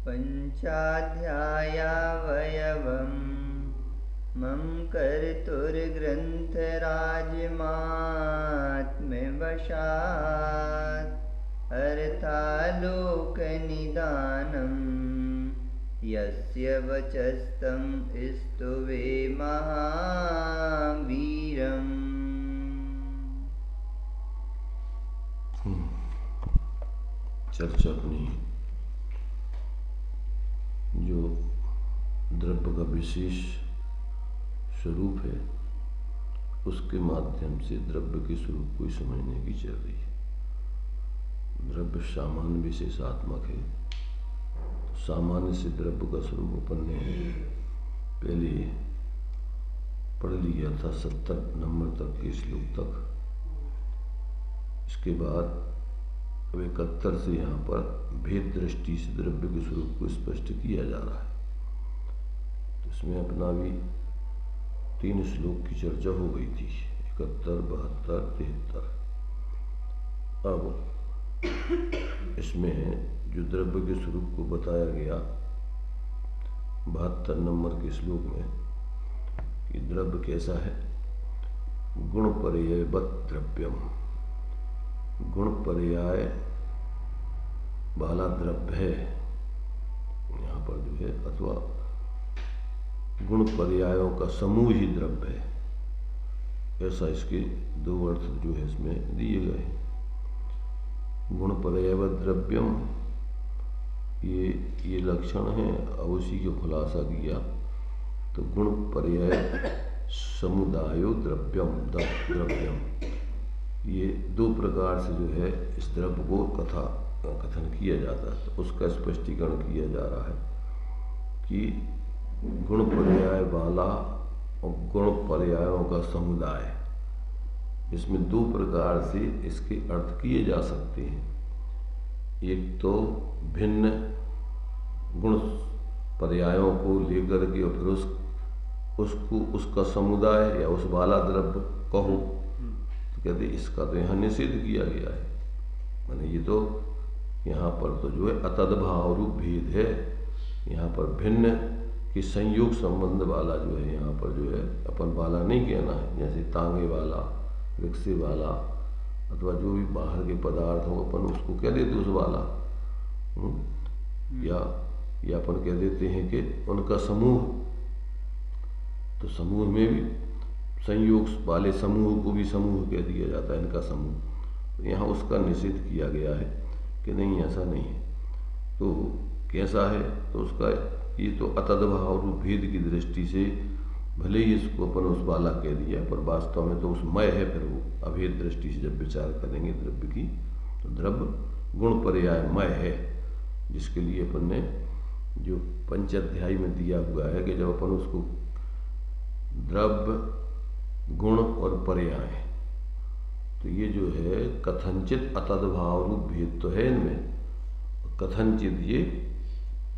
पञ्चाध्यायावयवं मम कर्तुर्ग्रन्थराजमात्म्यवशात् अर्थालोकनिदानं यस्य वचस्तं स्तुवे महावीरम्। चर्चा अपनी जो द्रव्य का विशेष स्वरूप है उसके माध्यम से द्रव्य के स्वरूप को समझने की चल रही है। द्रव्य सामान्य विशेषात्मक है, तो सामान्य से द्रव्य का स्वरूप अपन ने पहले पढ़ लिया था 70 नंबर तक के श्लोक तक। इसके बाद अब 71 से यहाँ पर भेद दृष्टि से द्रव्य के स्वरूप को स्पष्ट किया जा रहा है। तो इसमें अपना भी 3 श्लोक की चर्चा हो गई थी, 71, 72, 73। अब इसमें जो द्रव्य के स्वरूप को बताया गया 72 नंबर के श्लोक में कि द्रव्य कैसा है, गुण पर्यायवत् द्रव्यम, गुण पर्याय वाला द्रव्य है यहाँ पर जो है, अथवा गुण पर्यायों का समूह ही द्रव्य है, ऐसा इसके 2 अर्थ जो है इसमें दिए गए। गुण पर्यायवत् द्रव्यम ये लक्षण है, अब उसी को खुलासा किया तो गुण पर्याय समुदायो द्रव्यम द्रव्यम, ये 2 प्रकार से जो है इस द्रव्य को कथन किया जाता है। तो उसका स्पष्टीकरण किया जा रहा है कि गुण पर्याय वाला और गुण पर्यायों का समुदाय, इसमें 2 प्रकार से इसके अर्थ किए जा सकते हैं। एक तो भिन्न गुण पर्यायों को लेकर के और फिर उसको उसका समुदाय या उस वाला द्रव्य कहो, तो कहते इसका तो यहाँ निषेध किया गया है। माने ये तो यहाँ पर तो जो है अतद्भाव रूप भेद है, यहाँ पर भिन्न कि संयोग संबंध वाला जो है यहाँ पर जो है अपन वाला नहीं कहना है, जैसे तांगे वाला, रिक्शे वाला अथवा जो भी बाहर के पदार्थ हो अपन उसको कह देते उस वाला, या अपन कह देते हैं कि उनका समूह। तो समूह में भी संयोग वाले समूह को भी समूह कह दिया जाता है, इनका समूह। तो यहाँ उसका निषेध किया गया है कि नहीं ऐसा नहीं है। तो कैसा है, तो उसका ये तो अतद्भाव रूप भेद की दृष्टि से भले ही इसको अपन उस वाला कह दिया, पर वास्तव में तो उस मय है। फिर वो अभेद दृष्टि से जब विचार करेंगे द्रव्य की, तो द्रव्य गुण पर्याय मय है, जिसके लिए अपन ने जो पंचाध्यायी में दिया हुआ है कि जब अपन उसको द्रव्य गुण और पर्याय, तो ये जो है कथनचित अतद्भाव रूप भेद तो है इनमें, कथनचित ये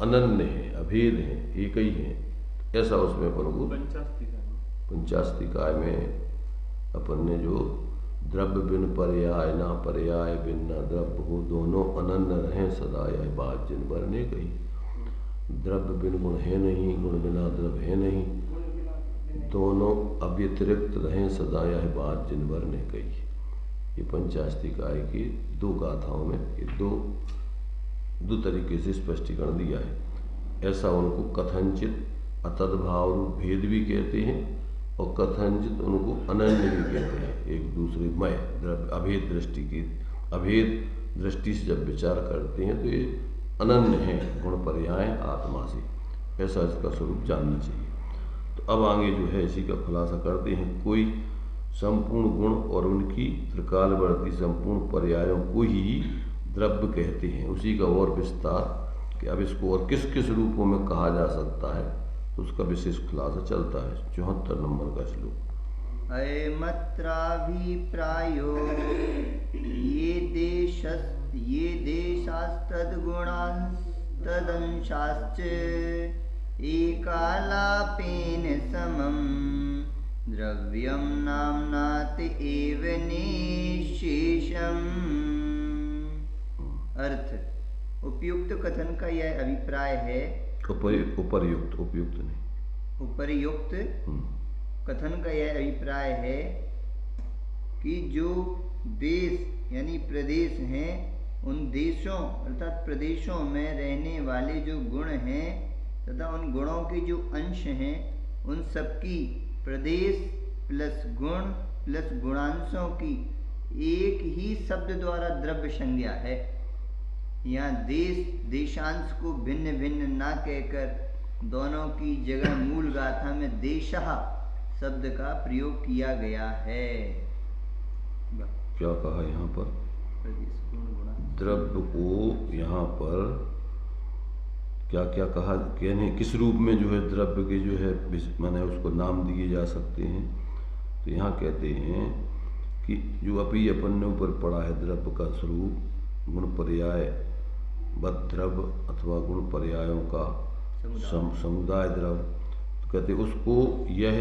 अनन्य है, अभेद है, एक ही है, ऐसा उसमें अपन को पंचास्तिकाय में अपन ने जो द्रव्य बिन पर्याय ना पर्याय बिन न द्रव्य हो, दोनों अनन्य रहें सदा, यह बात जिनवर ने कही। द्रव्य बिन गुण है नहीं, गुण बिना द्रव्य है नहीं, दोनों अव्यतिरिक्त रहें सदा, यह बात जिनवर ने कही। ये पंचास्तिकाय की 2 गाथाओं में ये दो तरीके से स्पष्टीकरण दिया है। ऐसा उनको कथनचित अतद्भाव रूप भेद भी कहते हैं और कथनचित उनको अनन्य भी कहते हैं, एक दूसरे मय द्रव्य अभेद दृष्टि से जब विचार करते हैं तो ये अनन्य है गुण पर्याय आत्मा से, ऐसा इसका स्वरूप जानना चाहिए। तो अब आगे जो है इसी का खुलासा करते हैं। कोई संपूर्ण गुण और उनकी त्रिकालवर्ती संपूर्ण पर्यायों को ही द्रव्य कहते हैं, उसी का और विस्तार कि अब इसको और किस किस रूपों में कहा जा सकता है, तो उसका विशेष खुलासा चलता है। 74 नंबर का श्लोक। अयमत्राभिप्रायो ये देशास्तद्गुणास्तदंशाश्च एकालापेन समं द्रव्यं नाम्नात एव निशेषम्। अर्थ, उपयुक्त कथन का यह अभिप्राय है, उपर्युक्त, उपयुक्त नहीं, उपर्युक्त कथन का यह अभिप्राय है कि जो देश यानी प्रदेश हैं, उन देशों अर्थात प्रदेशों में रहने वाले जो गुण हैं तथा उन गुणों के जो अंश हैं, उन सबकी प्रदेश प्लस गुण प्लस गुणांशों की एक ही शब्द द्वारा द्रव्य संज्ञा है। यहाँ देश देशांश को भिन्न भिन्न ना कहकर दोनों की जगह मूल गाथा में देशः शब्द का प्रयोग किया गया है। क्या कहा यहाँ पर? द्रव्य को यहाँ पर क्या क्या कहा, कहने किस रूप में जो है द्रव्य के जो है माने उसको नाम दिए जा सकते हैं। तो यहाँ कहते हैं कि जो अभी अपन ने ऊपर पढ़ा है द्रव्य का स्वरूप गुण पर्याय बद द्रव्य अथवा गुण पर्यायों का समुदाय द्रव्य, तो कहते उसको यह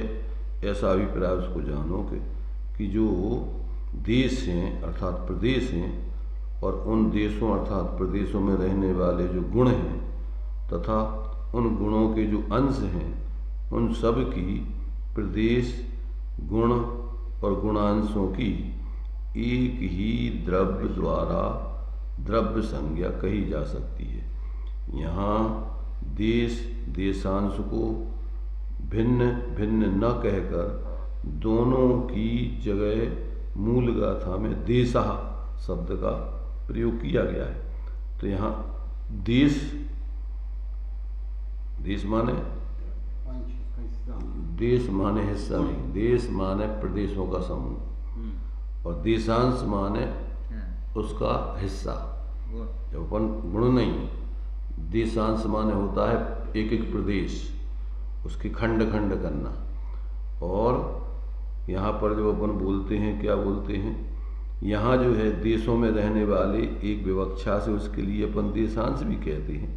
ऐसा अभिप्राय उसको जानो कि जो देश हैं अर्थात प्रदेश हैं और उन देशों अर्थात प्रदेशों में रहने वाले जो गुण हैं तथा उन गुणों के जो अंश हैं, उन सब की प्रदेश गुण और गुणांशों की एक ही द्रव्य द्वारा द्रव्य संज्ञा कही जा सकती है। यहाँ देश देशांश को भिन्न भिन्न न कहकर दोनों की जगह मूल गाथा में देशः शब्द का प्रयोग किया गया है। तो यहाँ देश माने हिस्सा नहीं, देश माने प्रदेशों का समूह और देशांश माने उसका हिस्सा। जब अपन गुण नहीं, देशांश माने होता है एक एक प्रदेश उसके खंड खंड करना। और यहाँ पर जब अपन बोलते हैं क्या बोलते हैं, यहाँ जो है देशों में रहने वाले एक विवक्षा से उसके लिए अपन देशांश भी कहते हैं।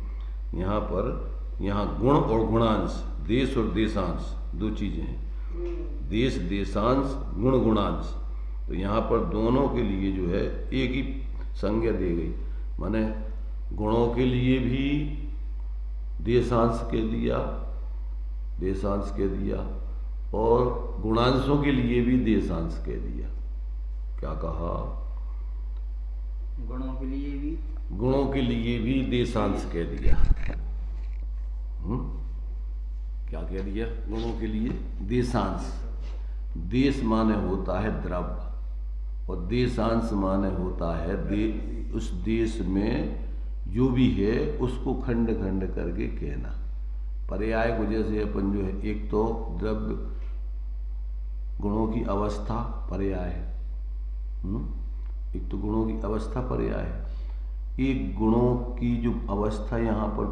यहाँ पर यहाँ गुण और गुणांश, देश और देशांश दो चीज़ें हैं, देश देशांश गुण गुणांश। तो यहाँ पर दोनों के लिए जो है एक ही संज्ञा दी गई, माने गुणों के लिए भी देशांश कह दिया और गुणांशों के लिए भी देशांश कह दिया। क्या कहा? गुणों के लिए भी देशांश कह दिया। क्या कह दिया? गुणों के लिए देशांश। देश माने होता है द्रव्य और देशांश माने होता है उस देश में जो भी है उसको खंड खंड करके कहना। पर्याय को जैसे अपन जो है एक तो द्रव्य गुणों की अवस्था पर्याय है, एक तो गुणों की अवस्था पर्याय है। एक गुणों की जो अवस्था यहाँ पर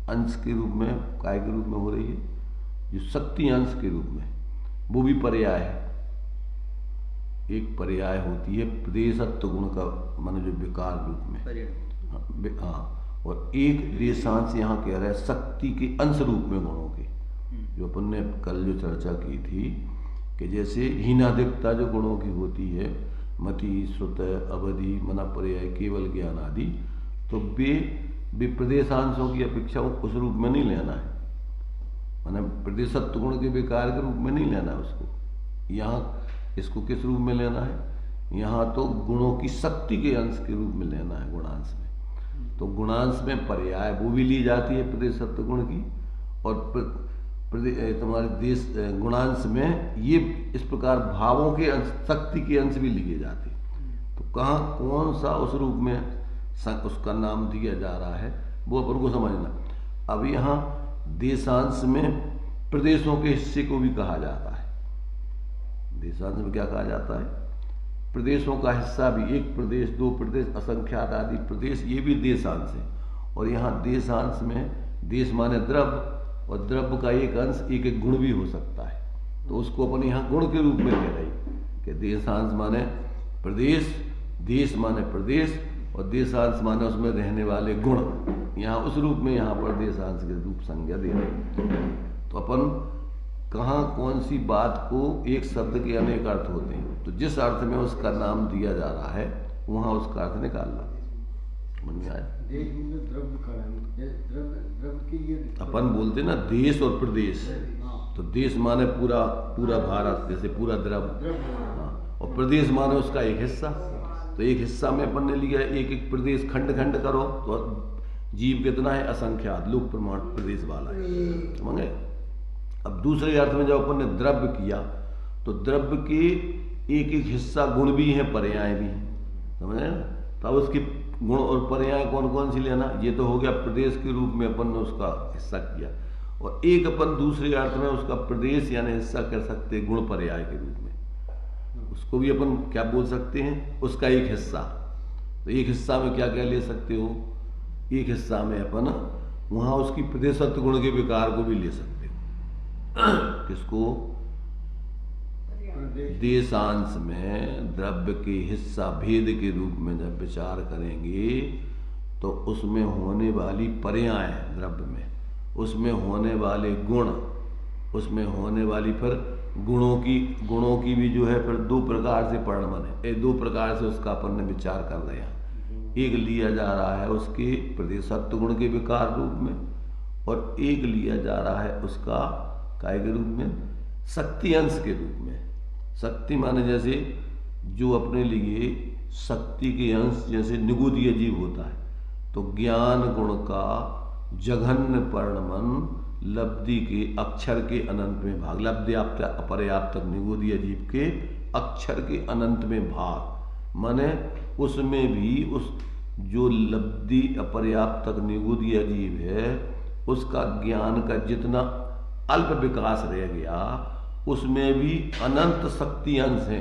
अंश के रूप में काय के रूप में हो रही है, जो शक्ति अंश के रूप में, वो भी पर्याय है। एक पर्याय होती है प्रदेशत्व गुण का माने जो विकार रूप में, हाँ। और एक देशांश यहाँ कह रहा है शक्ति के अंश रूप में गुणों के, जो अपन ने कल जो चर्चा की थी कि जैसे हीनाधिकता जो गुणों की होती है, मति श्रुत अवधि मना पर्याय केवल ज्ञान आदि, तो वे प्रदेशांशों की अपेक्षा उस रूप में नहीं लेना है, माने प्रदेशत्व गुण के विकार के रूप में नहीं लेना है उसको। यहाँ इसको किस रूप में लेना है? यहाँ तो गुणों की शक्ति के अंश के रूप में लेना है गुणांश में। तो गुणांश में पर्याय वो भी ली जाती है प्रदेशत्व गुण की, और तुम्हारे देश गुणांश में ये इस प्रकार भावों के अंश शक्ति के अंश भी लिए जाते। तो कहाँ कौन सा उस रूप में उसका नाम दिया जा रहा है वो अपन को समझना। अब यहाँ देशांश में प्रदेशों के हिस्से को भी कहा जाता है। देशांश में क्या कहा जाता है? प्रदेशों का हिस्सा भी, एक प्रदेश दो प्रदेश असंख्यात आदि प्रदेश, ये भी देशांश है। और यहाँ देशांश में देश माने द्रव्य और द्रव्य का एक अंश एक एक गुण भी हो सकता है, तो उसको अपन यहाँ गुण के रूप में कह रही कि देशांश माने प्रदेश, देश माने प्रदेश और देशांश माने उसमें रहने वाले गुण। यहाँ उस रूप में यहाँ पर देशांश के रूप संज्ञा दे रहे। तो अपन कहाँ कौन सी बात को एक शब्द के अनेक अर्थ होते हैं, तो जिस अर्थ में उसका नाम दिया जा रहा है वहाँ उसका अर्थ निकालना। समझ में आया? देश में द्रव्य का है, द्रव्य की ये अपन बोलते ना देश और प्रदेश, हाँ, तो देश माने पूरा पूरा भारत, जैसे पूरा द्रव्य, हाँ, और प्रदेश माने उसका एक हिस्सा। तो एक हिस्सा में अपन ने लिया, एक एक प्रदेश खंड खंड करो तो जीव कितना है? असंख्यात, लोक प्रमाण प्रदेश वाला है, समझ गए? अब दूसरे अर्थ में जब अपन ने द्रव्य किया तो द्रव्य के एक एक हिस्सा गुण भी हैं, पर्याय भी हैं, समझ रहे ना? तब उसके गुण और पर्याय कौन कौन सी लेना, ये तो हो गया प्रदेश के रूप में अपन ने उसका हिस्सा किया। और एक अपन दूसरे अर्थ में उसका प्रदेश यानी हिस्सा कर सकते हैं गुण पर्याय के रूप में, उसको भी अपन क्या बोल सकते हैं? उसका एक हिस्सा। तो एक हिस्सा में क्या क्या ले सकते हो? एक हिस्सा में अपन वहाँ उसकी प्रदेशत्व गुण के विकार को भी ले सकते हो। किसको? देशांश में द्रव्य के हिस्सा भेद के रूप में जब विचार करेंगे तो उसमें होने वाली पर्याय द्रव्य में, उसमें होने वाले गुण, उसमें होने वाली फिर गुणों की भी जो है फिर दो प्रकार से परिणमन है। दो प्रकार से उसका अपन ने विचार कर रहे हैं। एक लिया जा रहा है उसके प्रदेशत्व गुण के विकार रूप में, और एक लिया जा रहा है उसका काय के रूप में? शक्ति अंश के रूप में। शक्ति माने जैसे जो अपने लिए शक्ति के अंश, जैसे निगूढ़ीय जीव होता है, तो ज्ञान गुण का जघन्य परिणमन लब्धि के अक्षर के अनंत में भाग, लब्ध्याप्त अपर्याप्त निगूढ़ीय जीव के अक्षर के अनंत में भाग, माने उसमें भी उस जो लब्धि अपर्याप्त निगूढ़ीय जीव है उसका ज्ञान का जितना अल्प विकास रह गया उसमें भी अनंत शक्ति अंश है।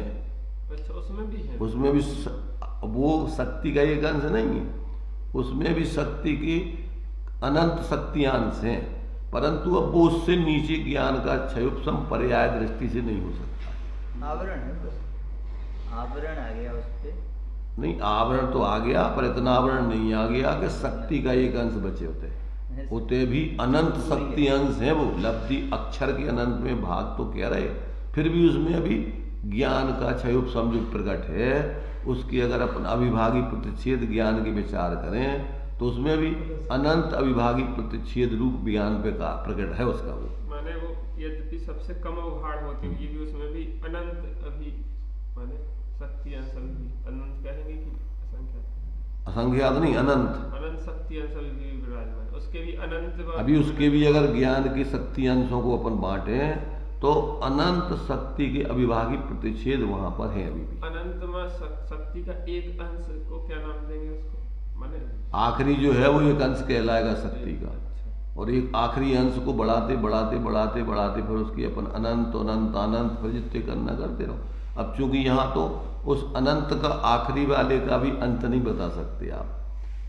अच्छा, उसमें भी है? उसमें भी वो शक्ति का एक अंश नहीं है, उसमें भी शक्ति के अनंत शक्ति अंश हैं, परंतु अब वो उससे नीचे ज्ञान का क्षयोपम पर्याय दृष्टि से नहीं हो सकता। आवरण है बस, आवरण आ गया उस पे। नहीं, आवरण तो आ गया पर इतना आवरण नहीं आ गया कि शक्ति का एक अंश बचे होते भी अनंत शक्ति अंश है। वो लब्धि अक्षर के अनंत में भाग तो कह रहे, फिर भी उसमें अभी ज्ञान का क्षयोपम जो प्रकट है उसकी अगर अपन अविभागी प्रतिच्छेद ज्ञान के विचार करें तो उसमें भी अनंत अविभागी प्रतिच्छेद रूप ज्ञान पे का प्रकट है उसका। वो माने वो यद्यपि सबसे कम उभाड़ होती हुई भी उसमें भी अनंत अभी माने शक्ति अंश भी अनंत कहेंगे कि असंख्यात? असंख्यात नहीं, अनंत। अनंत शक्ति अंश भी विराजमान, उसके भी अनंत अभी उसके भी अगर ज्ञान की शक्ति अंशों को अपन बांटे तो अनंत शक्ति के अविभागी प्रतिच्छेद वहां पर है अभी भी। अनंत में शक्ति का एक अंश को क्या नाम देंगे उसको? माने आखिरी जो है वो एक अंश कहलाएगा शक्ति का, और एक आखिरी अंश को बढ़ाते बढ़ाते बढ़ाते बढ़ाते फिर उसकी अपन अनंत अनंत अनंत फिर जितने करना करते रहो। अब चूंकि यहाँ तो उस अनंत का आखिरी वाले का भी अंत नहीं बता सकते आप,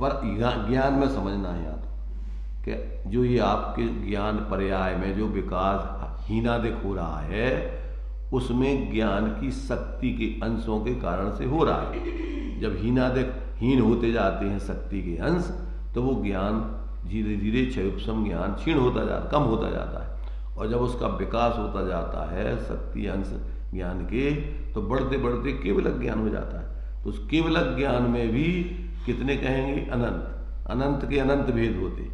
पर ज्ञान में समझना है यहाँ कि जो ये आपके ज्ञान पर्याय में जो विकास हीनादिक हो रहा है उसमें ज्ञान की शक्ति के अंशों के कारण से हो रहा है। जब हीन होते जाते हैं शक्ति के अंश तो वो ज्ञान धीरे धीरे क्षयोपम ज्ञान क्षीण होता जाता, कम होता जाता है, और जब उसका विकास होता जाता है शक्ति अंश ज्ञान के तो बढ़ते बढ़ते केवलक ज्ञान हो जाता है। तो उस केवलक ज्ञान में भी कितने कहेंगे? अनंत। अनंत के अनंत भेद होते,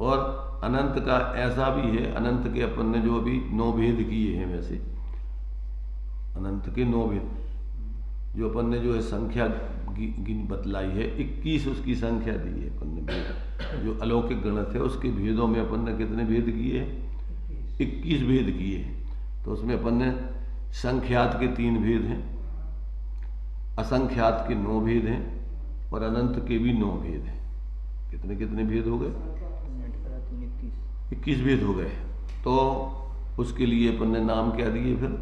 और अनंत का ऐसा भी है, अनंत के अपन ने जो अभी 9 भेद किए हैं, वैसे अनंत के 9 भेद जो अपन ने जो है संख्या गिन बतलाई है, 21 उसकी संख्या दी है अपन ने भेद। जो अलौकिक गणित है उसके भेदों में अपन ने कितने भेद किए? 21 भेद किए हैं। तो उसमें अपन ने संख्यात के 3 भेद हैं, असंख्यात के 9 भेद हैं, और अनंत के भी 9 भेद हैं। कितने कितने भेद हो गए? 21 भेद हो गए। तो उसके लिए अपन ने नाम क्या दिए? फिर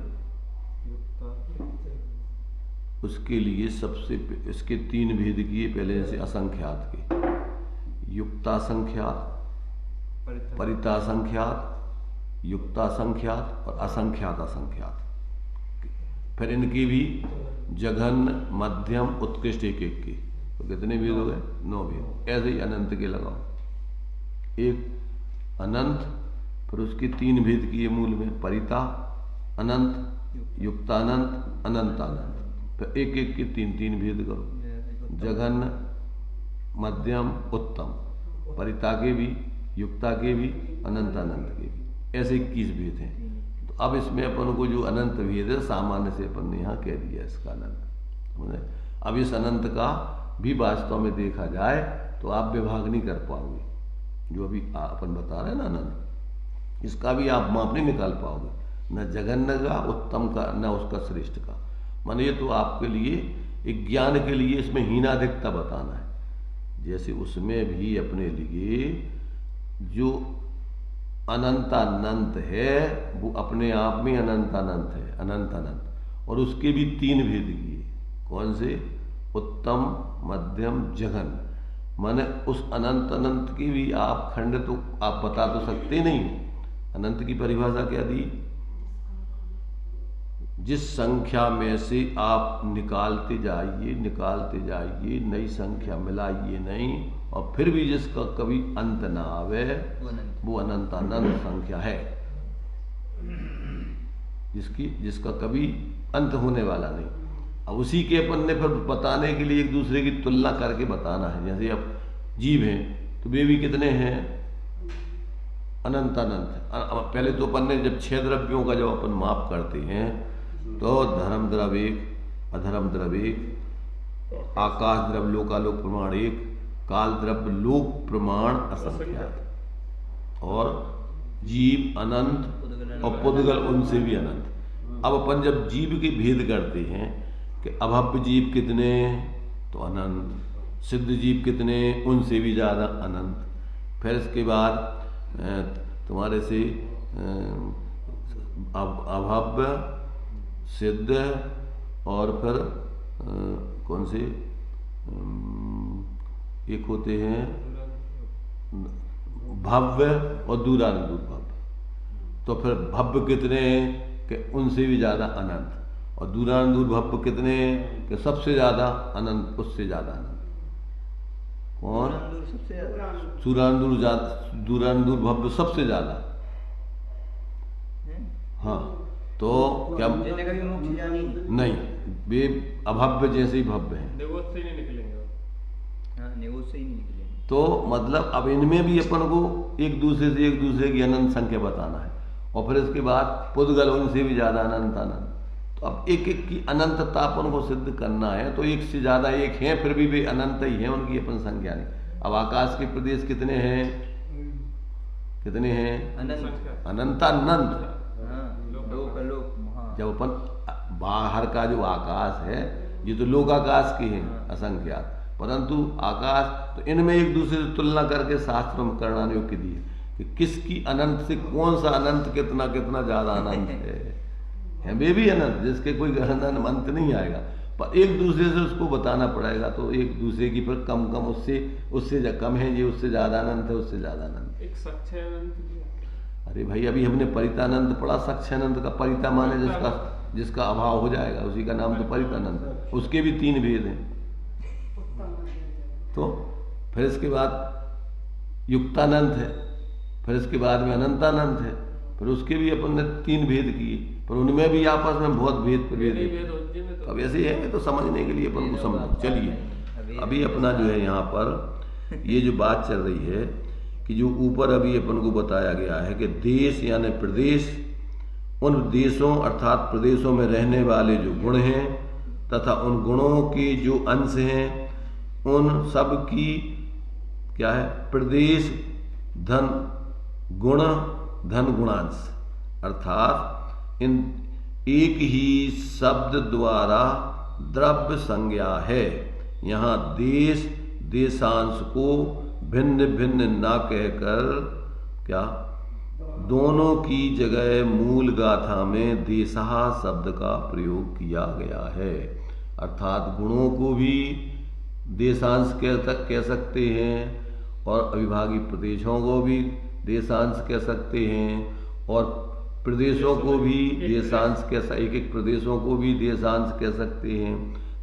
उसके लिए सबसे इसके 3 भेद किए पहले, जैसे असंख्यात के युक्तासंख्यात, परितासंख्यात, युक्तासंख्यात और असंख्यात असंख्यात। फिर इनकी भी जघन्य मध्यम उत्कृष्ट एक एक की, तो कितने भेद हो गए? 9 भेद। ऐसे ही अनंत के लगाओ, एक अनंत, फिर उसके 3 भेद किए मूल में, परिता अनंत, युक्तानंत, अनंतानंत, फिर एक एक के 3 3 भेद करो, जघन्य मध्यम, उत्तम, परिता के भी, युक्ता के भी, अनंत अनंत के भी, ऐसे 21 भेद हैं। तो अब इसमें अपन को जो अनंत भेद है सामान्य से अपन ने यहाँ कह दिया इसका अनंत। अब इस अनंत का भी वास्तव में देखा जाए तो आप विभाग नहीं कर पाओगे। जो अभी अपन बता रहे हैं ना अनंत, इसका भी आप माप नहीं निकाल पाओगे, न जघन्य का, उत्तम का, न उसका श्रेष्ठ का। माने ये तो आपके लिए एक ज्ञान के लिए इसमें हीनाधिकता बताना है। जैसे उसमें भी अपने लिए जो अनंतानंत है वो अपने आप में अनंतानंत है, अनंत अनंत, और उसके भी 3 भेद किए। कौन से? उत्तम, मध्यम, जघन। माने उस अनंत अनंत की भी आप खंड तो आप बता तो सकते नहीं। अनंत की परिभाषा क्या दी? जिस संख्या में से आप निकालते जाइए नई संख्या मिलाइए नहीं, और फिर भी जिसका कभी अंत ना आवे वो अनंत अनंत संख्या है, जिसका कभी अंत होने वाला नहीं। अब उसी के अपन ने फिर बताने के लिए एक दूसरे की तुलना करके बताना है। जैसे अब जीव हैं तो वे भी कितने हैं? अनंत अनंत। पहले तो अपन ने जब 6 द्रव्यों का जब अपन माप करते हैं तो धर्म द्रव्य 1, अधर्म द्रव्य 1, आकाश द्रव्य लोकालोक प्रमाण 1, काल द्रव्य लोक प्रमाण असंख्यात, और जीव अनंत और पुद्गल उनसे भी अनंत। अब अपन जब जीव के भेद करते हैं कि अभव्य जीव कितने? तो अनंत। सिद्ध जीव कितने? उनसे भी ज़्यादा अनंत। फिर इसके बाद तुम्हारे से अभव्य, सिद्ध, और फिर कौन से एक होते हैं भव्य और दूरानुदूर भव्य। तो फिर भव्य कितने कि उनसे भी ज़्यादा अनंत, और दूरानुदूर भव्य कितने कि सबसे ज़्यादा अनंत, उससे ज़्यादा अनंत। कौन? दूरानुदूर भव्य सबसे ज़्यादा। हाँ, तो क्या नहीं, वे अभव्य जैसे ही भव्य हैं, निगोद से ही नहीं निकलेंगे। तो मतलब अब इनमें भी अपन को एक दूसरे की अनंत संख्या बताना है, और फिर इसके बाद पुद्गल उनसे भी ज़्यादा अनंत अनंत। तो अब एक एक की अनंतता अपन को सिद्ध करना है, तो एक से ज़्यादा एक हैं, फिर भी वे अनंत ही हैं, उनकी अपन संख्या नहीं। अब आकाश के प्रदेश कितने हैं? कितने हैं? अनंतानंत। जब अपन बाहर का जो आकाश है ये तो लोकाकाश के हैं असंख्यात, परंतु आकाश तो इनमें एक दूसरे से तुलना करके शास्त्र में करना योग्य दिए कि किसकी अनंत से कौन सा अनंत कितना कितना ज़्यादा अनंत है। वे भी अनंत जिसके कोई अंत नहीं आएगा, पर एक दूसरे से उसको बताना पड़ेगा। तो एक दूसरे की पर कम कम उससे कम है, ये उससे ज़्यादा अनंत है, उससे ज़्यादा अनंत। एक सच्चे अनंत भी है। अरे भाई अभी हमने परितानंद पढ़ा। सक्षानंद का परिता माने जिसका अभाव हो जाएगा उसी का नाम तो परितानंद। उसके भी 3 भेद हैं। तो फिर इसके बाद युक्तानंद है, फिर इसके बाद में अनंतानंद है, फिर उसके भी अपन ने 3 भेद किए, पर उनमें भी आपस में बहुत भेद है। अब ऐसे है तो समझने के लिए अपन को समझ। चलिए अभी अपना जो है यहाँ पर ये जो बात चल रही है कि जो ऊपर अभी अपन को बताया गया है कि देश यानी प्रदेश, उन देशों अर्थात प्रदेशों में रहने वाले जो गुण हैं तथा उन गुणों के जो अंश हैं उन सब की क्या है? प्रदेश धन गुण धन गुणांश, अर्थात इन एक ही शब्द द्वारा द्रव्य संज्ञा है। यहाँ देश देशांश को भिन्न भिन्न ना कहकर क्या दोनों की जगह मूल गाथा में देशः शब्द का प्रयोग किया गया है। अर्थात गुणों को भी देशांश कह सकते हैं और अविभागी प्रदेशों को भी देशांश कह सकते हैं और प्रदेशों को भी देशांश एक प्रदेशों को भी देशांश कह सकते हैं।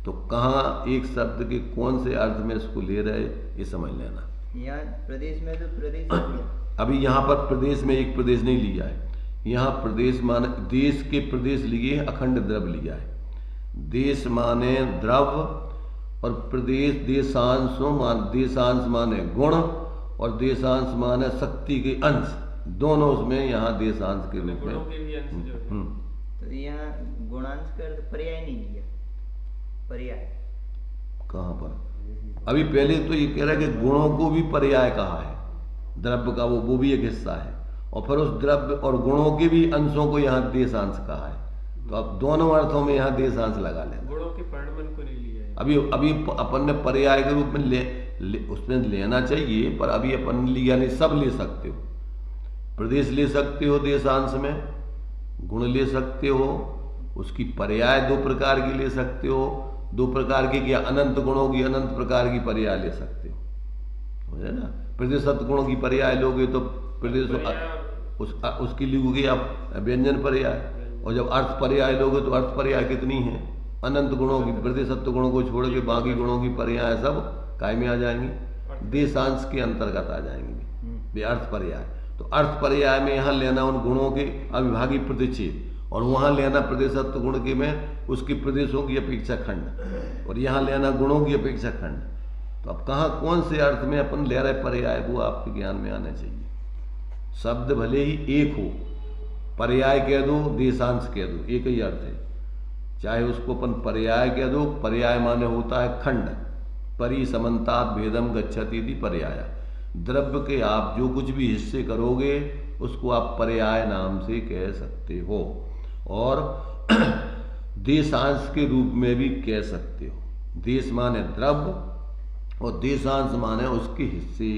तो कहाँ एक शब्द के कौन से अर्थ में इसको ले रहे ये समझ लेना। यहाँ प्रदेश में तो प्रदेश अभी यहाँ पर प्रदेश में एक प्रदेश नहीं लिया है, यहाँ प्रदेश माने देश के प्रदेश लिए अखंड द्रव्य लिया है। देश माने द्रव्य और प्रदेश देशांश माने गुण और देशांश माने शक्ति के अंश, दोनों उसमें यहाँ देशांश के रूप गुणों में। के भी अंश जो है। तो यहाँ गुणांश का अर्थ पर्याय नहीं दिया, पर्याय कहाँ पर? अभी पहले तो ये कह रहा है कि गुणों को भी पर्याय कहा है, द्रव्य का वो भी एक हिस्सा है, और फिर उस द्रव्य और गुणों के भी अंशों को यहाँ देशांश कहा है। तो अब दोनों अर्थों में यहाँ देशांश लगा लेना। गुणों के परिणाम को नहीं लिया है। अभी अपन ने पर्याय के रूप में उसमें लेना चाहिए, पर अभी अपन लिया नहीं। सब ले सकते हो, प्रदेश ले सकते हो देशांश में, गुण ले सकते हो, उसकी पर्याय दो प्रकार की ले सकते हो, दो प्रकार की क्या, अनंत गुणों की अनंत प्रकार की पर्याय ले सकते हो, समझे ना। प्रदेशत्व गुणों की पर्याय लोगे तो प्रदेश उसकी लोगे आप व्यंजन पर्याय, और जब अर्थ पर्याय लोगे तो अर्थ पर्याय कितनी है, अनंत गुणों की, प्रदेशत्व गुणों को छोड़ के बाकी गुणों की पर्याय सब काय में आ जाएंगी, देशांश के अंतर्गत आ जाएंगी वे अर्थ पर्याय। तो अर्थ पर्याय में यहाँ लेना उन गुणों के अविभागी प्रतिच्छेद, और वहाँ लेना प्रदेशत्व गुण के में उसके प्रदेशों की अपेक्षा खंड, और यहाँ लेना गुणों की अपेक्षा खंड। तो अब कहाँ कौन से अर्थ में अपन ले रहे पर्याय, वो आपके ज्ञान में आना चाहिए। शब्द भले ही एक हो, पर्याय कह दो देशांश कह दो, एक ही अर्थ है। चाहे उसको अपन पर्याय कह दो, पर्याय माने होता है खंड, परि समन्तात भेदम गच्छति इति पर्याय। द्रव्य के आप जो कुछ भी हिस्से करोगे उसको आप पर्याय नाम से कह सकते हो, और देशांश के रूप में भी कह सकते हो। देश माने द्रव्य और देशांश माने उसके हिस्से।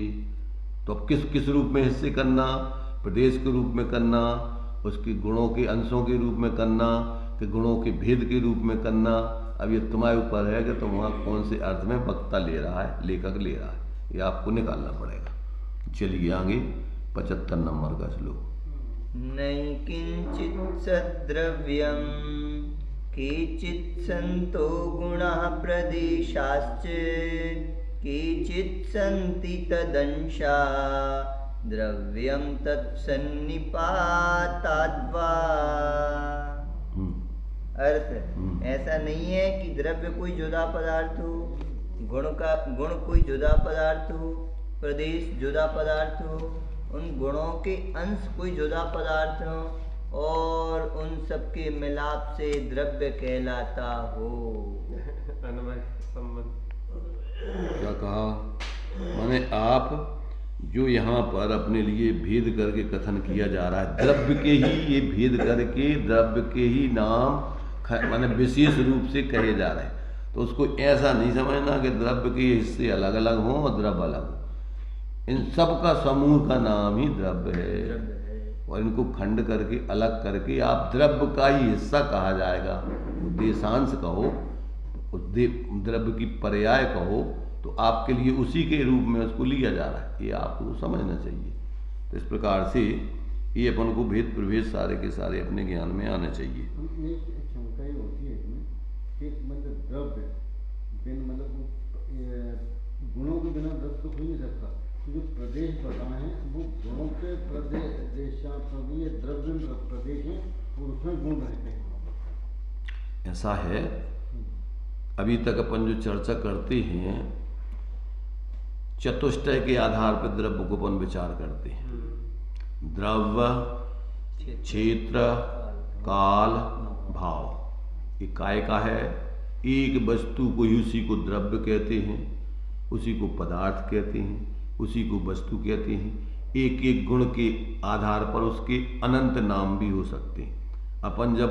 तो अब किस किस रूप में हिस्से करना, प्रदेश के रूप में करना, उसके गुणों के अंशों के रूप में करना, कि गुणों के भेद के रूप में करना, अब ये तुम्हारे ऊपर है कि तुम वहाँ कौन से अर्थ में वक्ता ले रहा है, लेखक ले रहा है, ये आपको निकालना पड़ेगा। चलिए आगे 75 नंबर का श्लोक। नई किंचित सद्द्रव्यम केचित् सन्तो गुणाः प्रदेशाश्च केचित् सन्ति तदंशा द्रव्यम तत्सन्निपाताद्वा। अर्थ, ऐसा नहीं है कि द्रव्य कोई जुदा पदार्थ हो, गुण कोई जुदा पदार्थ हो, प्रदेश जुदा पदार्थ हो, उन गुणों के अंश कोई जुदा पदार्थ हो, और उन सबके मिलाप से द्रव्य कहलाता हो। अनवय संबंध। क्या कहा? माने आप जो यहाँ पर अपने लिए भेद करके कथन किया जा रहा है, द्रव्य के ही ये भेद करके द्रव्य के ही नाम माने विशेष रूप से कहे जा रहे हैं, तो उसको ऐसा नहीं समझना कि द्रव्य के हिस्से अलग अलग हों और द्रव्य अलग हो। इन सब का समूह का नाम ही द्रव्य है, और इनको खंड करके अलग करके आप द्रव्य का ही हिस्सा कहा जाएगा। देशांश कहो, द्रव्य की पर्याय कहो, तो आपके लिए उसी के रूप में उसको लिया जा रहा है, ये आपको समझना चाहिए। तो इस प्रकार से ये अपन को भेद प्रभेद सारे के सारे अपने ज्ञान में आने चाहिए। शंका ही होती है इसमें कि मतलब द्रव्य मतलब गुणों के बिना द्रव्य तो हो नहीं सकता। तो जो प्रदेश बताए हैं वो गुणों के प्रदेश द्रव्य प्रदेश है, और उसमें गुण रहते हैं। ऐसा है, अभी तक अपन जो चर्चा करते हैं चतुष्टय के आधार पर द्रव्य को अपन विचार करते हैं। द्रव्य, क्षेत्र, काल, भाव, ये काय का है। एक वस्तु को ही उसी को द्रव्य कहते हैं, उसी को पदार्थ कहते हैं, उसी को वस्तु कहते हैं। एक एक गुण के आधार पर उसके अनंत नाम भी हो सकते हैं। अपन जब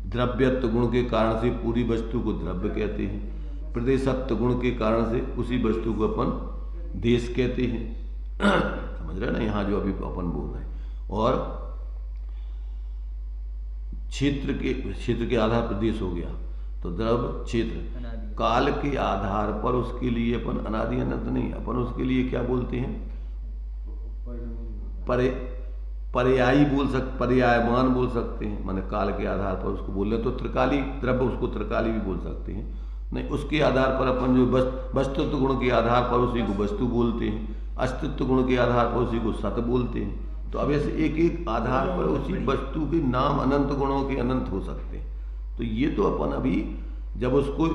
द्रव्यत्व गुण के कारण से पूरी वस्तु को द्रव्य कहते हैं, प्रदेशत्व गुण के कारण से उसी वस्तु को अपन देश कहते हैं। समझ रहे ना यहाँ जो अभी अपन बोल रहे हैं। और क्षेत्र के आधार पर देश हो गया, तो द्रव्य क्षेत्र। काल के आधार पर उसके लिए अपन अनादि अनंत नहीं, अपन उसके लिए क्या बोलते हैं, पर्यायी पर्यायमान बोल सकते हैं। माने काल के आधार पर उसको बोल रहे तो त्रिकाली द्रव्य, उसको त्रिकाली भी बोल सकते हैं। नहीं, उसके आधार पर अपन जो वस्तुत्व गुण के आधार पर उसी को वस्तु बोलते हैं, अस्तित्व गुण के आधार पर उसी को सत बोलते हैं। तो अब ऐसे एक एक आधार पर उसी वस्तु के नाम अनंत गुणों के अनंत हो सकते हैं। तो ये तो अपन अभी जब उसको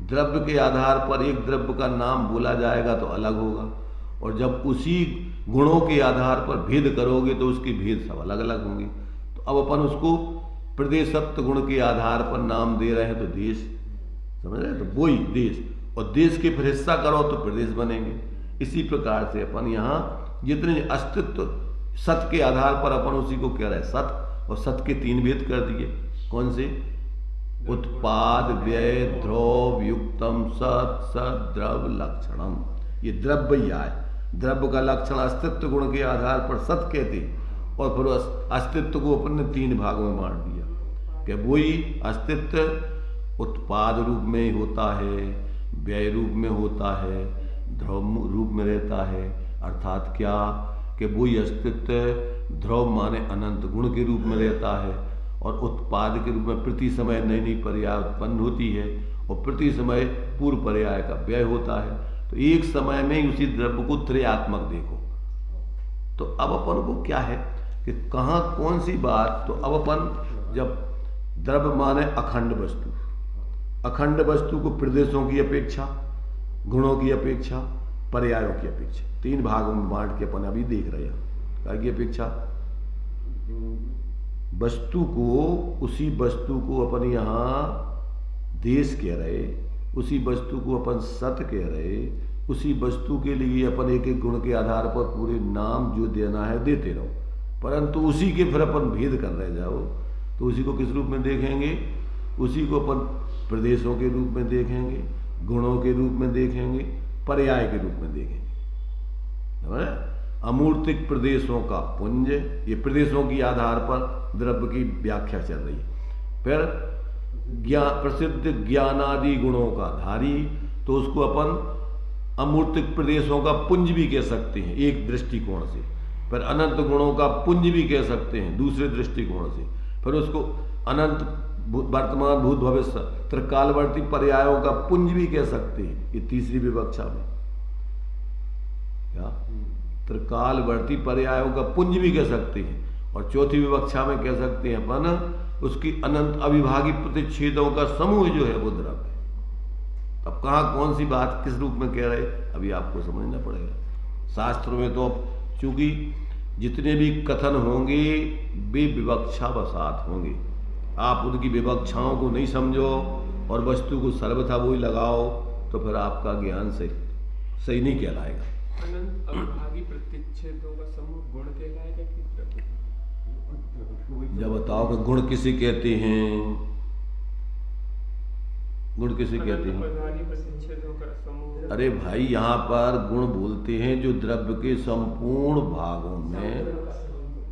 द्रव्य के आधार पर एक द्रव्य का नाम बोला जाएगा तो अलग होगा, और जब उसी गुणों के आधार पर भेद करोगे तो उसके भेद सब अलग अलग होंगे। तो अब अपन उसको प्रदेशत्व गुण के आधार पर नाम दे रहे हैं, तो देश, समझ रहे, तो वही देश, और देश के फिर हिस्सा करो तो प्रदेश बनेंगे। इसी प्रकार से अपन यहाँ जितने अस्तित्व सत के आधार पर अपन उसी को कह रहे हैं सत, और सत के 3 भेद कर दिए। कौन से? उत्पाद, व्यय, द्रव्य, युक्तम, सत, सत, द्रव्य, लक्षणम। ये द्रव्य ही आए। द्रव्य का लक्षण अस्तित्व गुण के आधार पर सत कहते, और फिर अस्तित्व को अपन ने 3 भागों में बांट दिया कि वही अस्तित्व उत्पाद रूप में होता है, व्यय रूप में होता है, द्रव्य रूप में रहता है। अर्थात क्या कि वही अस्तित्व द्रव्य माने अनंत गुण के रूप में रहता है, और उत्पाद के रूप में प्रति समय नई नई पर्याय उत्पन्न होती है, और प्रति समय पूर्व पर्याय का व्यय होता है। तो एक समय में ही उसी द्रव्य को त्रयात्मक देखो। तो अब अपन को क्या है कि कहाँ कौन सी बात, तो अब अपन जब द्रव्य माने अखंड वस्तु, अखंड वस्तु को प्रदेशों की अपेक्षा, गुणों की अपेक्षा, पर्यायों की अपेक्षा 3 भागों में बांट के अपन अभी देख रहे हैं। क्या की अपेक्षा? वस्तु को, उसी वस्तु को अपन यहाँ देश कह रहे, उसी वस्तु को अपन सत कह रहे, उसी वस्तु के लिए अपन एक एक गुण के आधार पर पूरे नाम जो देना है देते रहो, परंतु उसी के फिर अपन भेद कर रहे जाओ। तो उसी को किस रूप में देखेंगे? उसी को अपन प्रदेशों के रूप में देखेंगे, गुणों के रूप में देखेंगे, पर्याय के रूप में देखेंगे। अमूर्तिक प्रदेशों का पुंज, ये प्रदेशों के आधार पर द्रव्य की व्याख्या चल रही है। फिर प्रसिद्ध ज्ञानादि गुणों का धारी, तो उसको अपन अमूर्तिक प्रदेशों का पुंज भी कह सकते हैं एक दृष्टिकोण से। फिर अनंत गुणों का पुंज भी कह सकते हैं दूसरे दृष्टिकोण से। फिर उसको अनंत वर्तमान भूत भविष्य त्रिकालवर्ती पर्यायों का पुंज भी कह सकते हैं, ये तीसरी विवक्षा में। क्या? त्रिकालवर्ती पर्यायों का पुंज भी कह सकते हैं। और चौथी विवक्षा में कह सकते हैं अपन उसकी अनंत अविभागी प्रतिच्छेदों का समूह जो है वो द्रव्य है। अब कहाँ कौन सी बात किस रूप में कह रहे, अभी आपको समझना पड़ेगा। शास्त्रों में तो चूंकि जितने भी कथन होंगे वे विवक्षा वसात होंगे, आप उनकी विवक्षाओं को नहीं समझो और वस्तु को सर्वथा वही लगाओ तो फिर आपका ज्ञान सही नहीं कहलाएगा। अनंत अविभागी प्रतिच्छेदों का समूह गुण कहलाएगा कि द्रव्य? जब बताओ कि गुण किसे कहते हैं, गुण किसे कहते हैं? अविभागी प्रतिच्छेदों का समूह। अरे भाई यहाँ पर गुण बोलते हैं जो द्रव्य के संपूर्ण भागों में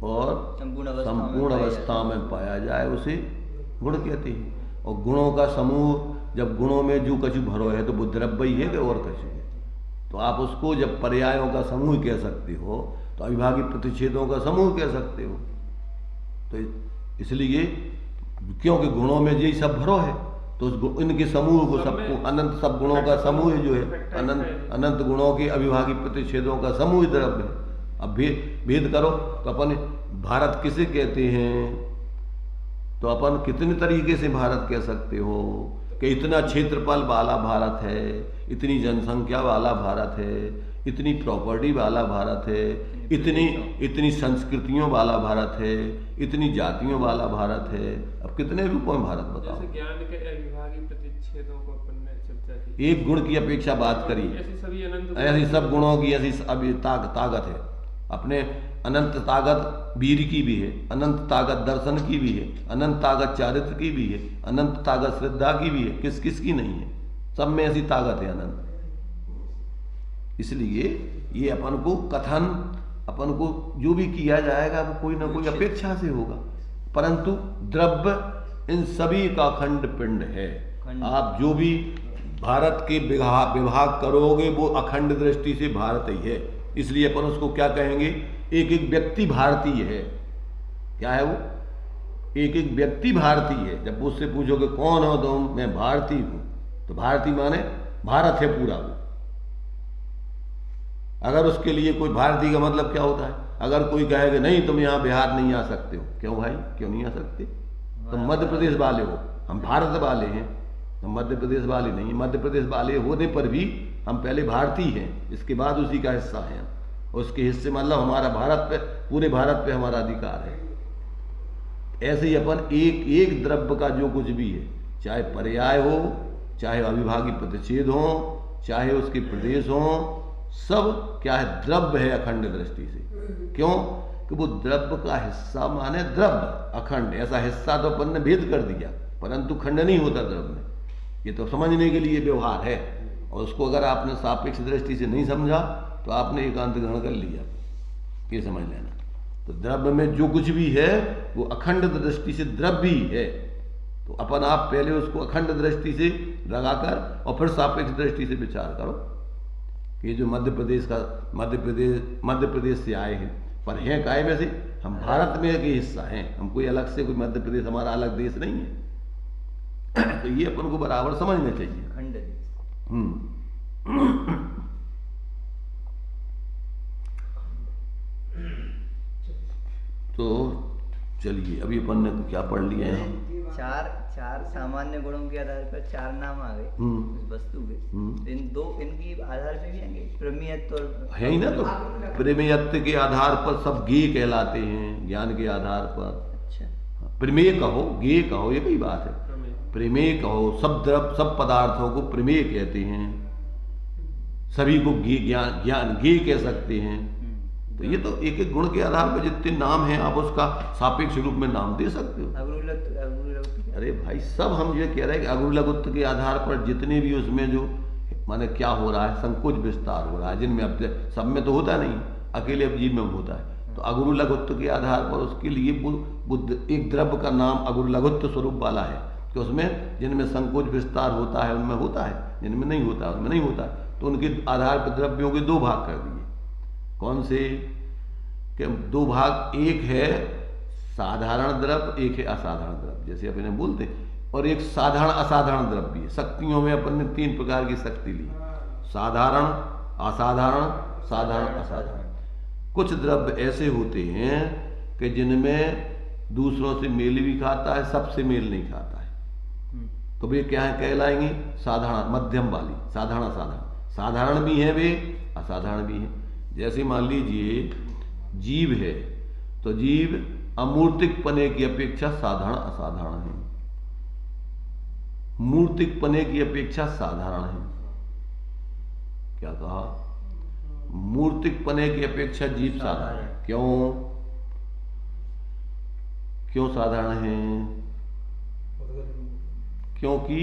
और संपूर्ण अवस्था में पाया जाए उसे गुण कहते हैं। और गुणों का समूह, जब गुणों में जो कछु भरो है तो वो द्रव्य ही है कि और कछु है। तो आप उसको जब पर्यायों का समूह कह सकते हो तो अविभागी प्रतिच्छेदों का समूह कह सकते हो। तो इसलिए क्योंकि गुणों में यही सब भरो है तो इनके समूह को सबको अनंत सब गुणों का समूह जो है अनंत गुणों के अविभागी प्रतिच्छेदों का समूह द्रव्य है। अब भेद करो तो अपन भारत किसे कहते हैं, तो अपन कितने तरीके से भारत कह सकते हो कि इतना क्षेत्रफल वाला भारत है, इतनी जनसंख्या वाला भारत है, इतनी प्रॉपर्टी वाला भारत है, इतनी संस्कृतियों वाला भारत है, इतनी जातियों वाला भारत है। अब कितने रूपों में भारत बताओ। जैसे ज्ञान के अविभागी प्रतिच्छेदों को अपन ने चर्चा की, एक गुण की अपेक्षा बात करी, ऐसी सब गुणों की ऐसी अभी ताकत है। अपने अनंत ताकत वीर की भी है, अनंत ताकत दर्शन की भी है, अनंत ताकत चारित्र की भी है, अनंत ताकत श्रद्धा की भी है। किस किस की नहीं है, सब में ऐसी ताकत है अनंत। इसलिए ये अपन को कथन, अपन को जो भी किया जाएगा वो कोई ना कोई अपेक्षा से होगा, परंतु द्रव्य इन सभी का खंड पिंड है। आप जो भी भारत के विभाग करोगे वो अखंड दृष्टि से भारत ही है। इसलिए अपन उसको क्या कहेंगे, एक एक व्यक्ति भारतीय है। क्या है वो? एक एक व्यक्ति भारतीय है। जब उससे पूछोगे कौन हो तुम, मैं भारतीय हूं, तो भारतीय माने भारत है पूरा वो। अगर उसके लिए कोई भारतीय का मतलब क्या होता है, अगर कोई कहेगा नहीं तुम यहाँ बिहार नहीं आ सकते हो, क्यों भाई क्यों नहीं आ सकते, तुम मध्य प्रदेश वाले हो, हम भारत वाले हैं, हम मध्य प्रदेश वाले नहीं, मध्य प्रदेश वाले होने पर भी हम पहले भारतीय हैं, इसके बाद उसी का हिस्सा हैं। उसके हिस्से मतलब हमारा भारत पे, पूरे भारत पे हमारा अधिकार है। ऐसे ही अपन एक एक द्रव्य का जो कुछ भी है, चाहे पर्याय हो, चाहे अविभाज्य प्रतिच्छेद हो, चाहे उसके प्रदेश हो, सब क्या है, द्रव्य है अखंड दृष्टि से। क्यों कि वो द्रव्य का हिस्सा माने द्रव्य अखंड, ऐसा हिस्सा तो अपन ने भेद कर दिया, परंतु खंड नहीं होता द्रव्य में। ये तो समझने के लिए व्यवहार है, और उसको अगर आपने सापेक्ष दृष्टि से नहीं समझा तो आपने एकांत ग्रहण कर लिया, ये समझ लेना। तो द्रव्य में जो कुछ भी है वो अखंड दृष्टि से द्रव्य ही है। तो अपन आप पहले उसको अखंड दृष्टि से लगाकर और फिर सापेक्ष दृष्टि से विचार करो कि जो मध्य प्रदेश से आए हैं, पर हैं काय में से, हम भारत में के हिस्सा हैं, हम कोई अलग से, कोई मध्य प्रदेश हमारा अलग देश नहीं है। तो ये अपन को बराबर समझना चाहिए। खंड देश। तो चलिए अभी अपन ने क्या पढ़ लिया है? चार सामान्य गुणों के आधार पर 4 नाम आ गए उस वस्तु के। इनकी आधार पे भी आएंगे, प्रमेयत्व और है ही ना। तो प्रमेयत्व के आधार पर सब गे कहलाते हैं, ज्ञान के आधार पर। अच्छा, प्रमेय कहो, गे कहो, ये कई बात है। प्रमेय कहो, सब द्रव्य सब पदार्थों को प्रमेय कहते हैं, सभी को ज्ञान गे कह सकते हैं। तो ये तो एक एक गुण के आधार पर जितने नाम हैं आप उसका सापेक्ष रूप में नाम दे सकते हो। अरे भाई, सब हम ये कह रहे हैं कि अगुरुलघुत्व के आधार पर जितने भी उसमें जो माने क्या हो रहा है, संकोच विस्तार हो रहा है, जिनमें अब सब में तो होता नहीं, अकेले अब जीव में होता है। तो अगुरुलघुत्व के आधार पर उसके लिए बुद्ध एक द्रव्य का नाम अगुरुलघुत्व स्वरूप वाला है कि उसमें जिनमें संकोच विस्तार होता है उनमें होता है, जिनमें नहीं होता है उनमें नहीं होता है। तो उनके आधार पर द्रव्यों के 2 भाग कर दिए। कौन से? कि 2 भाग, एक है साधारण द्रव्य, एक है असाधारण द्रव्य, जैसे अपने बोलते हैं, और एक साधारण असाधारण द्रव्य भी है। शक्तियों में अपन ने 3 प्रकार की शक्ति ली, साधारण, असाधारण, साधारण, असाधारण। कुछ द्रव्य ऐसे होते हैं कि जिनमें दूसरों से मेल भी खाता है, सबसे मेल नहीं खाता है, तो वे क्या है कहलाएंगे? साधारण, मध्यम वाली, साधारण असाधारण। साधारण भी है वे, असाधारण भी है। जैसे मान लीजिए जीव है, तो जीव अमूर्तिक पने की अपेक्षा साधारण असाधारण है, मूर्तिक पने की अपेक्षा साधारण है। क्या कहा? मूर्तिक पने की अपेक्षा जीव साधारण। क्यों? क्यों साधारण है? क्योंकि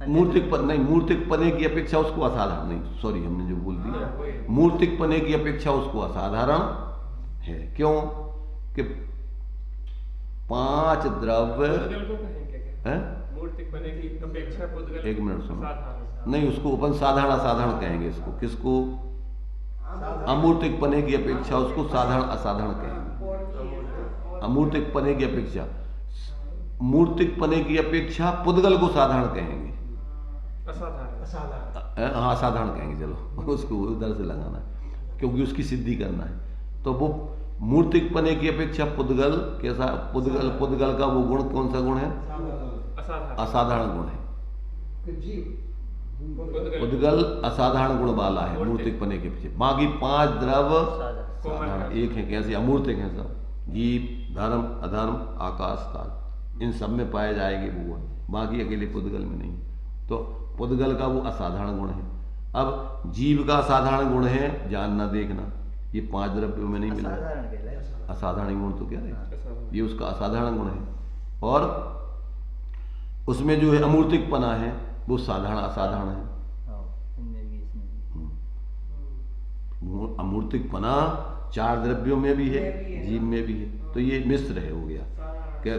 मूर्तिक पने की अपेक्षा उसको असाधारण नहीं, सॉरी हमने जो बोल दिया, मूर्तिक पने की अपेक्षा उसको असाधारण है। क्यों कि 5 द्रव्य है, मूर्तिक पने की अपेक्षा पुद्गल, एक मिनट सुनो, नहीं उसको अपन साधारण असाधारण कहेंगे। इसको किसको? अमूर्तिक पने की अपेक्षा उसको साधारण असाधारण कहेंगे। अमूर्तिक पने की अपेक्षा, मूर्तिक पने की अपेक्षा पुद्गल को साधारण कहेंगे, हाँ असाधारण कहेंगे। चलो उसको उधर से लगाना है क्योंकि उसकी सिद्धि करना है। तो वो मूर्तिक पने की अपेक्षा पुद्गल कैसा? पुद्गल का वो गुण कौन सा गुण है? असाधारण गुण है। पुद्गल असाधारण गुण वाला है मूर्तिक पने के पीछे। बाकी 5 द्रव्य साधारण, एक है कैसे? अमूर्तिक है सब, जीव, धर्म, अधर्म, आकाश, काल, इन सब में पाए जाएंगे वो गुण, बाकी अकेले पुद्गल में नहीं। तो पुद्गल का वो असाधारण गुण है। अब जीव का साधारण गुण है जानना देखना, ये 5 द्रव्यों में नहीं मिला। असाधारण गुण तो क्या है? ये उसका असाधारण गुण है। और उसमें जो है अमूर्तिक पना है वो साधारण असाधारण है। अमूर्तिक पना 4 द्रव्यों में भी है, जीव में भी है। तो ये मिश्र है, हो गया क्या?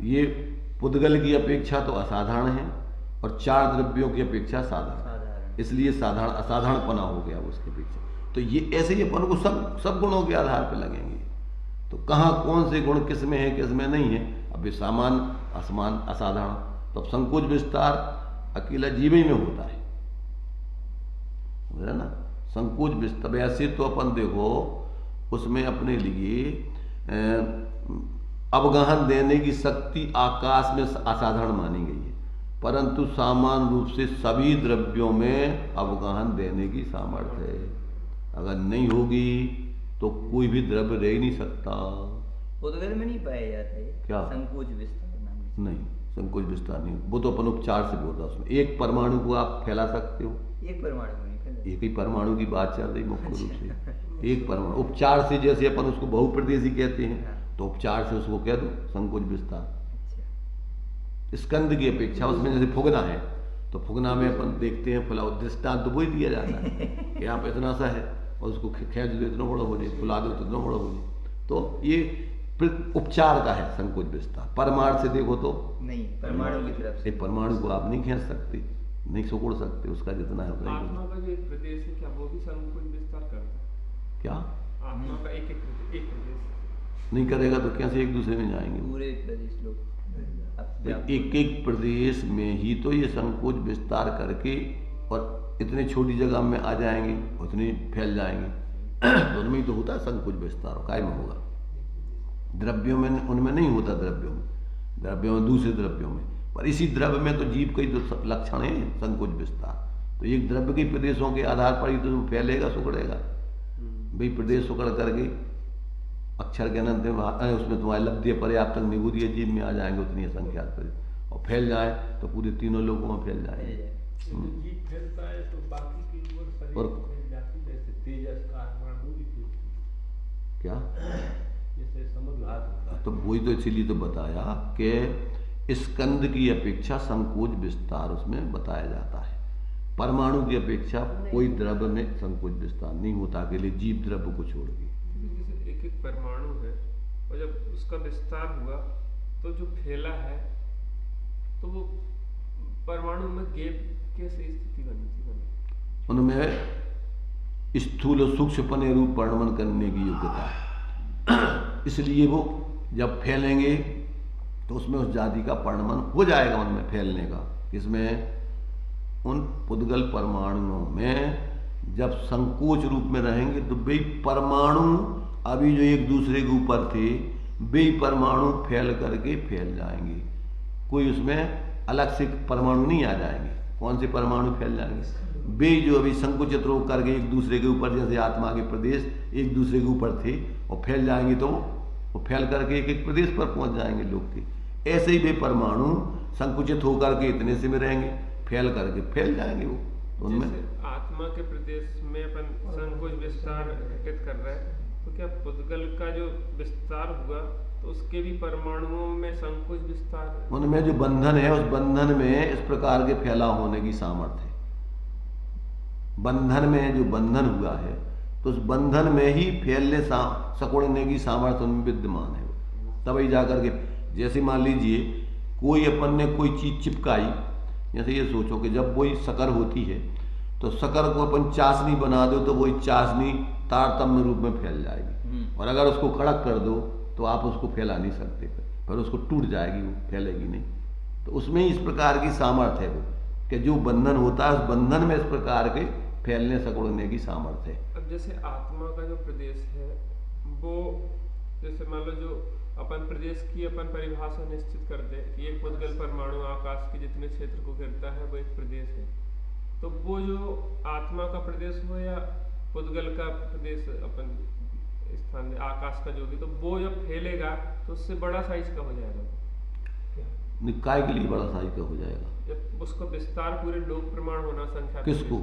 ये पुद्गल की अपेक्षा तो असाधारण है और 4 द्रव्यों की अपेक्षा साधारण, इसलिए साधारण असाधारण पना हो गया उसके पीछे। तो ये ऐसे ही अपन को सब गुणों के आधार पर लगेंगे। तो कहाँ कौन से गुण किस में है किस में नहीं है? अब समान, असमान, असाधारण। तो संकोच विस्तार अकेला जीव ही में होता है, समझा ना? संकोच विस्तार वैसे तो अपन देखो उसमें अपने लिए अवगाहन देने की शक्ति आकाश में असाधारण मानी गई है, परंतु सामान्य रूप से सभी द्रव्यों में अवगाहन देने की सामर्थ्य है। अगर नहीं होगी तो कोई भी द्रव्य रह ही नहीं सकता। उद्गल में नहीं पाया जाता है क्या? संकोच विस्तार नाम की। नहीं, संकोच विस्तार नहीं, वो तो अपन उपचार से बोल रहा उसमें। एक परमाणु को आप फैला सकते हो, एक परमाणु को नहीं फैला। एक ही परमाणु की बात चल रही मुख्य रूप से। एक परमाणु उपचार से, जैसे अपन उसको बहुप्रदेशी कहते हैं, तो उपचार से उसको कह दो संकोच विस्तार। स्कंद की अपेक्षा उसमें जैसे फुगना है, तो फुगना में अपन देखते हैं फुला, दृष्टांत तो वही दिया जाता है कि यहाँ पे इतना सा है और उसको खींच दो इतना बड़ा हो जाए, फुला दो तो इतना बड़ा हो जाए। तो ये उपचार का है संकोच विस्तार। परमाणु से देखो तो नहीं, परमाणु की तरफ से। परमाणु को आप नहीं खींच सकते, नहीं सुकोड़ सकते, उसका जितना है उतना ही। आत्मा का जो एक प्रदेश है, क्या वो भी संकोच विस्तार करता है? क्या आत्मा का एक प्रदेश नहीं करेगा तो कैसे एक दूसरे में जाएंगे? पूरे प्रदेश लोग एक एक प्रदेश में ही तो ये संकोच विस्तार करके और इतनी छोटी जगह में आ जाएंगे, उतनी फैल जाएंगे। तो उनमें ही तो होता है संकोच विस्तार, काय में होगा? द्रव्यों में उनमें नहीं होता, द्रव्यों में दूसरे द्रव्यों में। पर इसी द्रव्य में तो जीव का ही तो लक्षण है संकोच विस्तार। तो एक द्रव्य के प्रदेशों के आधार पर ही तो फैलेगा, सुकड़ेगा। भाई प्रदेश सुकड़ करके अक्षर के अनंत उसमें तुम्हारे लब्धि पर्याप्त तक निगुदीय जीव में आ जाएंगे, उतनी असंख्यात प्रदेश, और फैल जाए तो पूरे तीनों लोगों में फैल जाएंगे। जीव फैलता है तो बाकी की ओर शरीर और फैल जाती है, जैसे तेजस का परमाणु भी फैलती क्या है, जैसे समुद्र हाथ होता है। तो वही तो इसीलिए तो बताया कि स्कंद की अपेक्षा संकोच विस्तार उसमें बताया जाता है। परमाणु की अपेक्षा कोई द्रव्य में संकोच विस्तार नहीं होता, अकेले जीव द्रव्य को छोड़ के। जैसे एक एक परमाणु है और जब उसका विस्तार हुआ तो जो फैला है तो वो परमाणु में गैप कैसे स्थिति बनती है? उनमें स्थूल और सूक्ष्मपने रूप परिणमन करने की योग्यता है। इसलिए वो जब फैलेंगे तो उसमें उस जाति का परिणमन हो जाएगा, उनमें फैलने का। इसमें उन पुद्गल परमाणुओं में जब संकोच रूप में रहेंगे तो वे परमाणु अभी जो एक दूसरे के ऊपर थे, वे परमाणु फैल करके फैल जाएंगे। कोई उसमें अलग से परमाणु नहीं आ जाएंगे। कौन से परमाणु फैल जाएंगे? वे जो अभी संकुचित रोक करके एक दूसरे के ऊपर, जैसे आत्मा के प्रदेश एक दूसरे के ऊपर थे और फैल जाएंगे, तो वो फैल करके एक एक प्रदेश पर पहुंच जाएंगे लोग के। ऐसे ही वे परमाणु संकुचित होकर के इतने से में रहेंगे, फैल करके फैल जाएंगे वो। तो उनमें आत्मा के प्रदेश में अपन संकोच विस्तार घटित कर रहे हैं, तो क्या पुद्गल का जो विस्तार हुआ तो उसके भी परमाणुओं में संकोच विस्तार है? उनमें जो बंधन है, उस बंधन में इस प्रकार के फैलाव होने की सामर्थ्य है। बंधन में जो बंधन हुआ है तो उस बंधन में ही फैलने सकोड़ने की सामर्थ्य उनमें विद्यमान है। तभी जाकर के, जैसे मान लीजिए कोई अपन ने कोई चीज चिपकाई, जैसे ये सोचो कि जब वही शक्कर होती है तो शक्कर को अपन चाशनी बना दो तो वही चाशनी तारतम्य रूप में फैल जाएगी। और अगर उसको कड़क कर दो तो आप उसको फैला नहीं सकते, फिर उसको टूट जाएगी, वो फैलेगी नहीं। तो उसमें इस प्रकार की सामर्थ्य है वो, कि जो बंधन होता है उस बंधन में इस प्रकार के फैलने सकोड़ने की सामर्थ्य है। अब जैसे आत्मा का जो प्रदेश है वो, जैसे मान लो जो अपन प्रदेश की अपन परिभाषा निश्चित कर दे कि एक पुद्गल परमाणु आकाश के जितने क्षेत्र को घेरता है वो एक प्रदेश है, तो वो जो आत्मा का प्रदेश हो या पुद्गल का प्रदेश अपन स्थान में आकाश का जो भी, तो वो जब फैलेगा तो उससे बड़ा साइज का हो जाएगा। निकाय के लिए बड़ा साइज का हो जाएगा। जब उसका विस्तार पूरे लोक प्रमाण होना संख्या किसको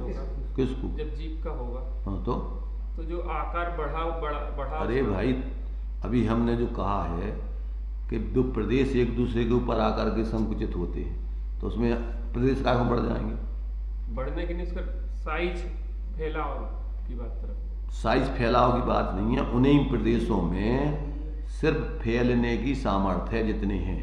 किसको जब जीव का होगा, हाँ तो जो आकार बढ़ा अरे भाई, अभी हमने जो कहा है कि जो प्रदेश एक दूसरे के ऊपर आकर के संकुचित होते हैं तो उसमें प्रदेश का बढ़ जाएंगे। बढ़ने के लिए उसका साइज फैलाव की बात तरफ, साइज फैलाव की बात नहीं है। उन्हीं प्रदेशों में सिर्फ फैलने की सामर्थ्य है जितने हैं,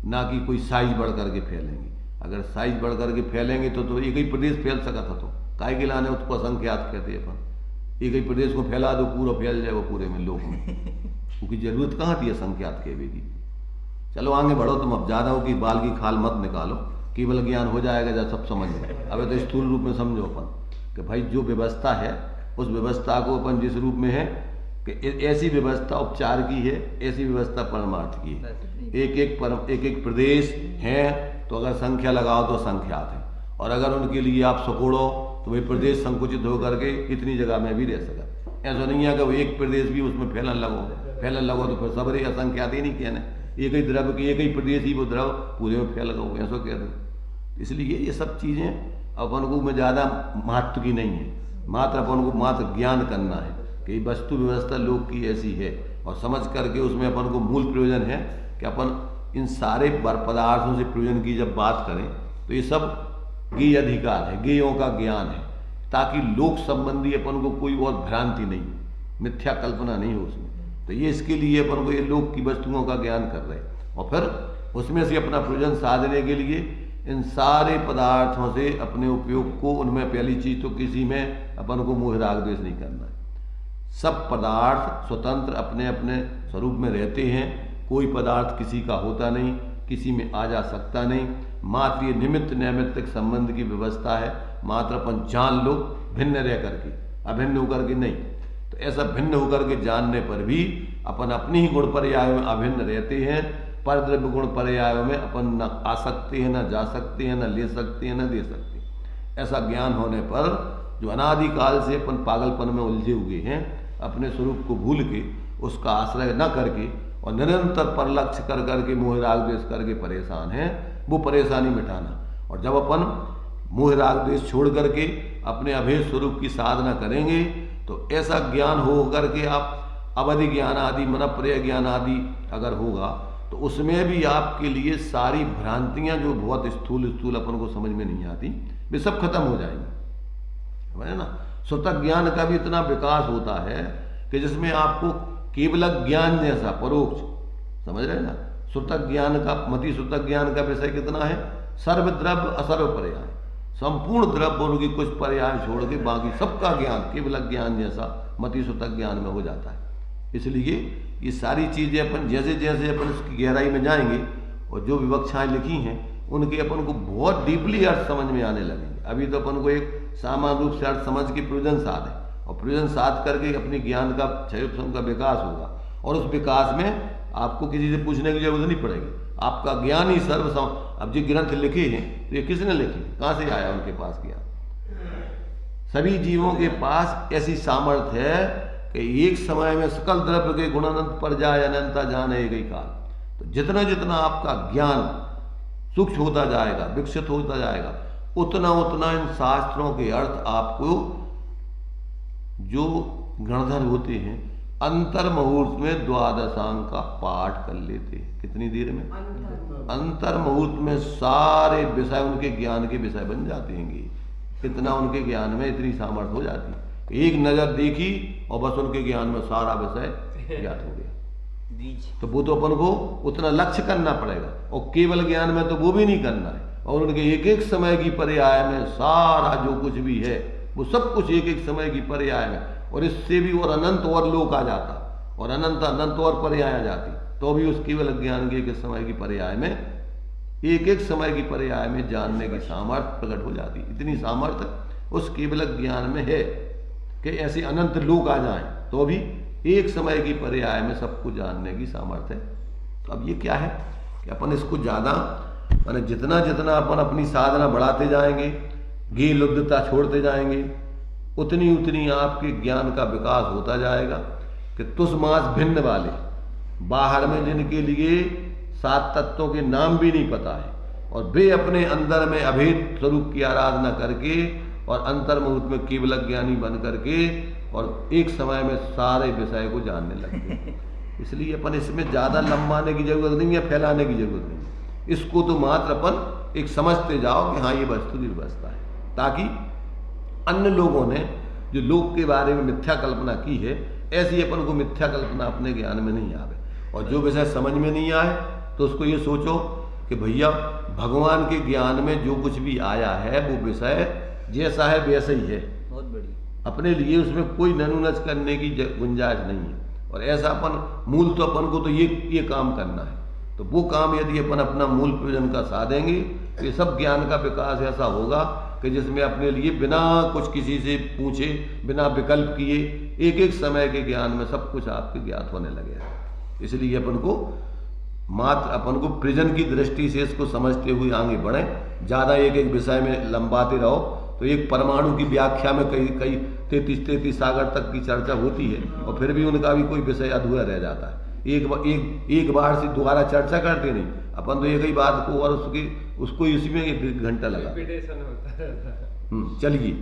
ना कि कोई साइज बढ़ करके फैलेंगे। अगर साइज बढ़ करके फैलेंगे तो एक ही प्रदेश फैल सका था, तो काय के लाने उसको असंख्यात कहते हैं अपन। एक ही प्रदेश को फैला दो, पूरा फैल जाए वो पूरे में लोक में, क्योंकि जरूरत कहाँ थी असंख्यात कहने की। चलो आगे बढ़ो तुम, अब ज़्यादा हो कि बाल की खाल मत निकालो, केवल ज्ञान हो जाएगा जब सब समझ में। अब तो स्थूल रूप में समझो अपन कि भाई जो व्यवस्था है उस व्यवस्था को अपन जिस रूप में है कि ऐसी व्यवस्था उपचार की है, ऐसी व्यवस्था परमार्थ की है। एक एक प्रदेश है तो अगर संख्या लगाओ तो संख्यात है, और अगर उनके लिए आप सकोड़ो तो भाई प्रदेश संकुचित होकर के इतनी जगह में भी रह सका। ऐसा नहीं है कि वो एक प्रदेश भी उसमें फैलन लगो तो फिर सबरे असंख्यात ही नहीं कहना, एक ही द्रव्य के एक ही प्रदेश ही वो द्रव पूरे में फैल गो, ऐसा कह दो। इसलिए ये सब चीज़ें अपन को में ज़्यादा महत्व की नहीं है, मात्र अपन को मात्र ज्ञान करना है कि वस्तु व्यवस्था लोक की ऐसी है, और समझ करके उसमें अपन को मूल प्रयोजन है कि अपन इन सारे पदार्थों से प्रयोजन की जब बात करें तो ये सब गेय अधिकार है, गेयों का ज्ञान है, ताकि लोक संबंधी अपन को कोई और भ्रांति नहीं, मिथ्या कल्पना नहीं हो उसमें। तो ये इसके लिए अपन को ये लोक की वस्तुओं का ज्ञान कर रहे हैं, और फिर उसमें से अपना प्रयोजन साधने के लिए इन सारे पदार्थों से अपने उपयोग को, उनमें पहली चीज तो किसी में अपन को मोह राग द्वेष नहीं करना है। सब पदार्थ स्वतंत्र अपने अपने स्वरूप में रहते हैं, कोई पदार्थ किसी का होता नहीं, किसी में आ जा सकता नहीं, मात्र ये निमित्त नैमित्तिक संबंध की व्यवस्था है, मात्र अपन जान लो भिन्न रह करके, अभिन्न होकर के नहीं। तो ऐसा भिन्न होकर के जानने पर भी अपन अपनी ही गुण पर्यायों में अभिन्न रहते हैं, पर द्रव्य गुण पर्यायों में अपन न आ सकते हैं, न जा सकते हैं, न ले सकते हैं, न दे सकते हैं। ऐसा ज्ञान होने पर जो अनादिकाल से अपन पागलपन में उलझे हुए हैं, अपने स्वरूप को भूल के उसका आश्रय न करके और निरंतर पर लक्ष्य कर करके मोह राग द्वेष करके परेशान हैं, वो परेशानी मिटाना। और जब अपन मोह राग द्वेष छोड़ करके अपने अभेद स्वरूप की साधना करेंगे तो ऐसा ज्ञान हो करके आप अवधि ज्ञान आदि, मनप्रिय ज्ञान आदि अगर होगा तो उसमें भी आपके लिए सारी भ्रांतियां जो बहुत स्थूल अपन को समझ में नहीं आती, वे सब खत्म हो जाएंगी, समझे ना। स्वतः ज्ञान का भी इतना विकास होता है कि जिसमें आपको केवल ज्ञान जैसा परोक्ष, समझ रहे ना। स्वतः ज्ञान का, मति स्वतः ज्ञान का विषय कितना है, सर्व द्रव्य असर्व पर्याय, संपूर्ण द्रव्य उनकी कुछ पर्याय छोड़ के बाकी सबका ज्ञान केवल ज्ञान जैसा मति स्वतः ज्ञान में हो जाता है। इसलिए ये सारी चीजें अपन जैसे जैसे अपन इसकी गहराई में जाएंगे और जो विवक्षाएं लिखी हैं उनके अपन को बहुत डीपली अर्थ समझ में आने लगेंगे। अभी तो अपन को एक सामान्य रूप से अर्थ समझ के प्रयोजन साध है, और प्रयोजन साध करके अपने ज्ञान का क्षय का विकास होगा, और उस विकास में आपको किसी से पूछने की जरूरत नहीं पड़ेगी, आपका ज्ञान ही अब जो ग्रंथ लिखे हैं तो ये किसने लिखे, कहाँ से आया उनके पास ज्ञान। सभी जीवों के पास ऐसी सामर्थ्य है कि एक समय में सकल द्रव्य के गुण अनंत पर जाए, अनंता जाने एक ही काल। तो जितना जितना आपका ज्ञान सूक्ष्म होता जाएगा, विकसित होता जाएगा, उतना उतना इन शास्त्रों के अर्थ आपको जो गणधर होते हैं अंतर मुहूर्त में द्वादशांग का पाठ कर लेते हैं। कितनी देर में? अंतर मुहूर्त में सारे विषय उनके ज्ञान के विषय बन जाते हैं। इतना उनके ज्ञान में इतनी सामर्थ्य हो जाती है, एक नजर देखी और बस उनके ज्ञान में सारा विषय ज्ञात हो गया। तो वो तो अपन को उतना लक्ष्य करना पड़ेगा, और केवल ज्ञान में तो वो भी नहीं करना है, और उनके एक एक समय की पर्याय में सारा जो कुछ भी है वो सब कुछ एक एक समय की पर्याय में, और इससे भी और अनंत और लोक आ जाता, और अनंत अनंत और पर्याय आ जाती, तो भी उस केवल ज्ञान के एक समय की पर्याय में, एक एक समय की पर्याय में जानने की सामर्थ्य प्रकट हो जाती। इतनी सामर्थ्य उस केवल ज्ञान में है कि ऐसे अनंत लोक आ जाएं तो भी एक समय की पर्याय में सबको जानने की सामर्थ्य है। तो अब ये क्या है कि अपन इसको ज़्यादा माने जितना जितना अपन अपनी साधना बढ़ाते जाएंगे, गे लुब्धता छोड़ते जाएंगे, उतनी उतनी आपके ज्ञान का विकास होता जाएगा कि तुस मास भिन्न वाले बाहर में जिनके लिए 7 तत्वों के नाम भी नहीं पता है, और वे अपने अंदर में अभेद स्वरूप की आराधना करके और अंतर्मुहूर्त में केवल ज्ञानी बन करके और एक समय में सारे विषय को जानने लगते हैं। इसलिए अपन इसमें ज़्यादा लंबाने की जरूरत नहीं है, फैलाने की जरूरत नहीं है। इसको तो मात्र अपन एक समझते जाओ कि हाँ ये वस्तु की व्यवस्था है, ताकि अन्य लोगों ने जो लोक के बारे में मिथ्या कल्पना की है, ऐसी अपन को मिथ्या कल्पना अपने ज्ञान में नहीं आवे। और जो विषय समझ में नहीं आए तो उसको ये सोचो कि भैया भगवान के ज्ञान में जो कुछ भी आया है वो विषय जैसा है वैसा ही है, बहुत बढ़िया। अपने लिए उसमें कोई ननुनच करने की गुंजाइश नहीं है। और ऐसा अपन मूल तो अपन को तो ये काम करना है, तो वो काम यदि अपन अपना मूल प्रयोजन का साधेंगे तो ये सब ज्ञान का विकास ऐसा होगा कि जिसमें अपने लिए बिना कुछ किसी से पूछे, बिना विकल्प किए, एक एक समय के ज्ञान में सब कुछ आपके ज्ञात होने लगे। इसलिए अपन को मात्र अपन को प्रिजन की दृष्टि से इसको समझते हुए आगे बढ़े। ज़्यादा एक एक विषय में लंबाते रहो तो एक परमाणु की व्याख्या में कई कई 33 सागर तक की चर्चा होती है और फिर भी उनका भी कोई विषय अधूरा रह जाता है। एक बार से दोबारा चर्चा करते नहीं अपन, तो एक ही बात को और उसको इसी में 1 घंटा लगा। रिपीटेशन होता है। चलिए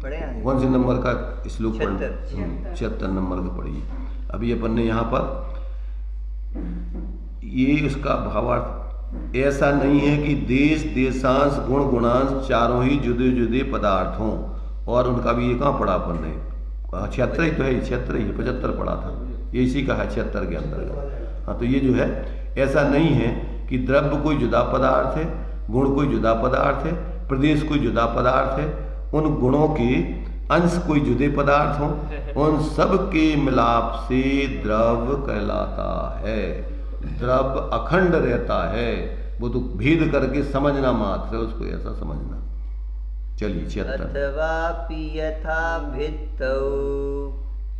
पढ़े आगे। कौन से नंबर का श्लोक पढ़ना? 76 नंबर का पढ़िए। अभी अपन ने यहाँ पर ये उसका भावार्थ ऐसा नहीं है कि देश देशांश गुण गुणांश चारों ही जुदे जुदे पदार्थ हों, और उनका भी ये कहाँ पढ़ा अपन ने? 76 ही तो है, 76 ही 75 पढ़ा था, ये इसी का है 76 के अंतर्गत। हाँ, तो ये जो है ऐसा नहीं है कि द्रव्य कोई जुदा पदार्थ है, गुण कोई जुदा पदार्थ है, प्रदेश कोई जुदा पदार्थ है, उन गुणों के अंश कोई जुदे पदार्थ हों, उन सब के मिलाप से द्रव्य कहलाता है। द्रव्य अखंड रहता है, वो तो भेद करके समझना मात्र है, उसको ऐसा समझना। चलिए 76। अथवापि यथा भित्तौ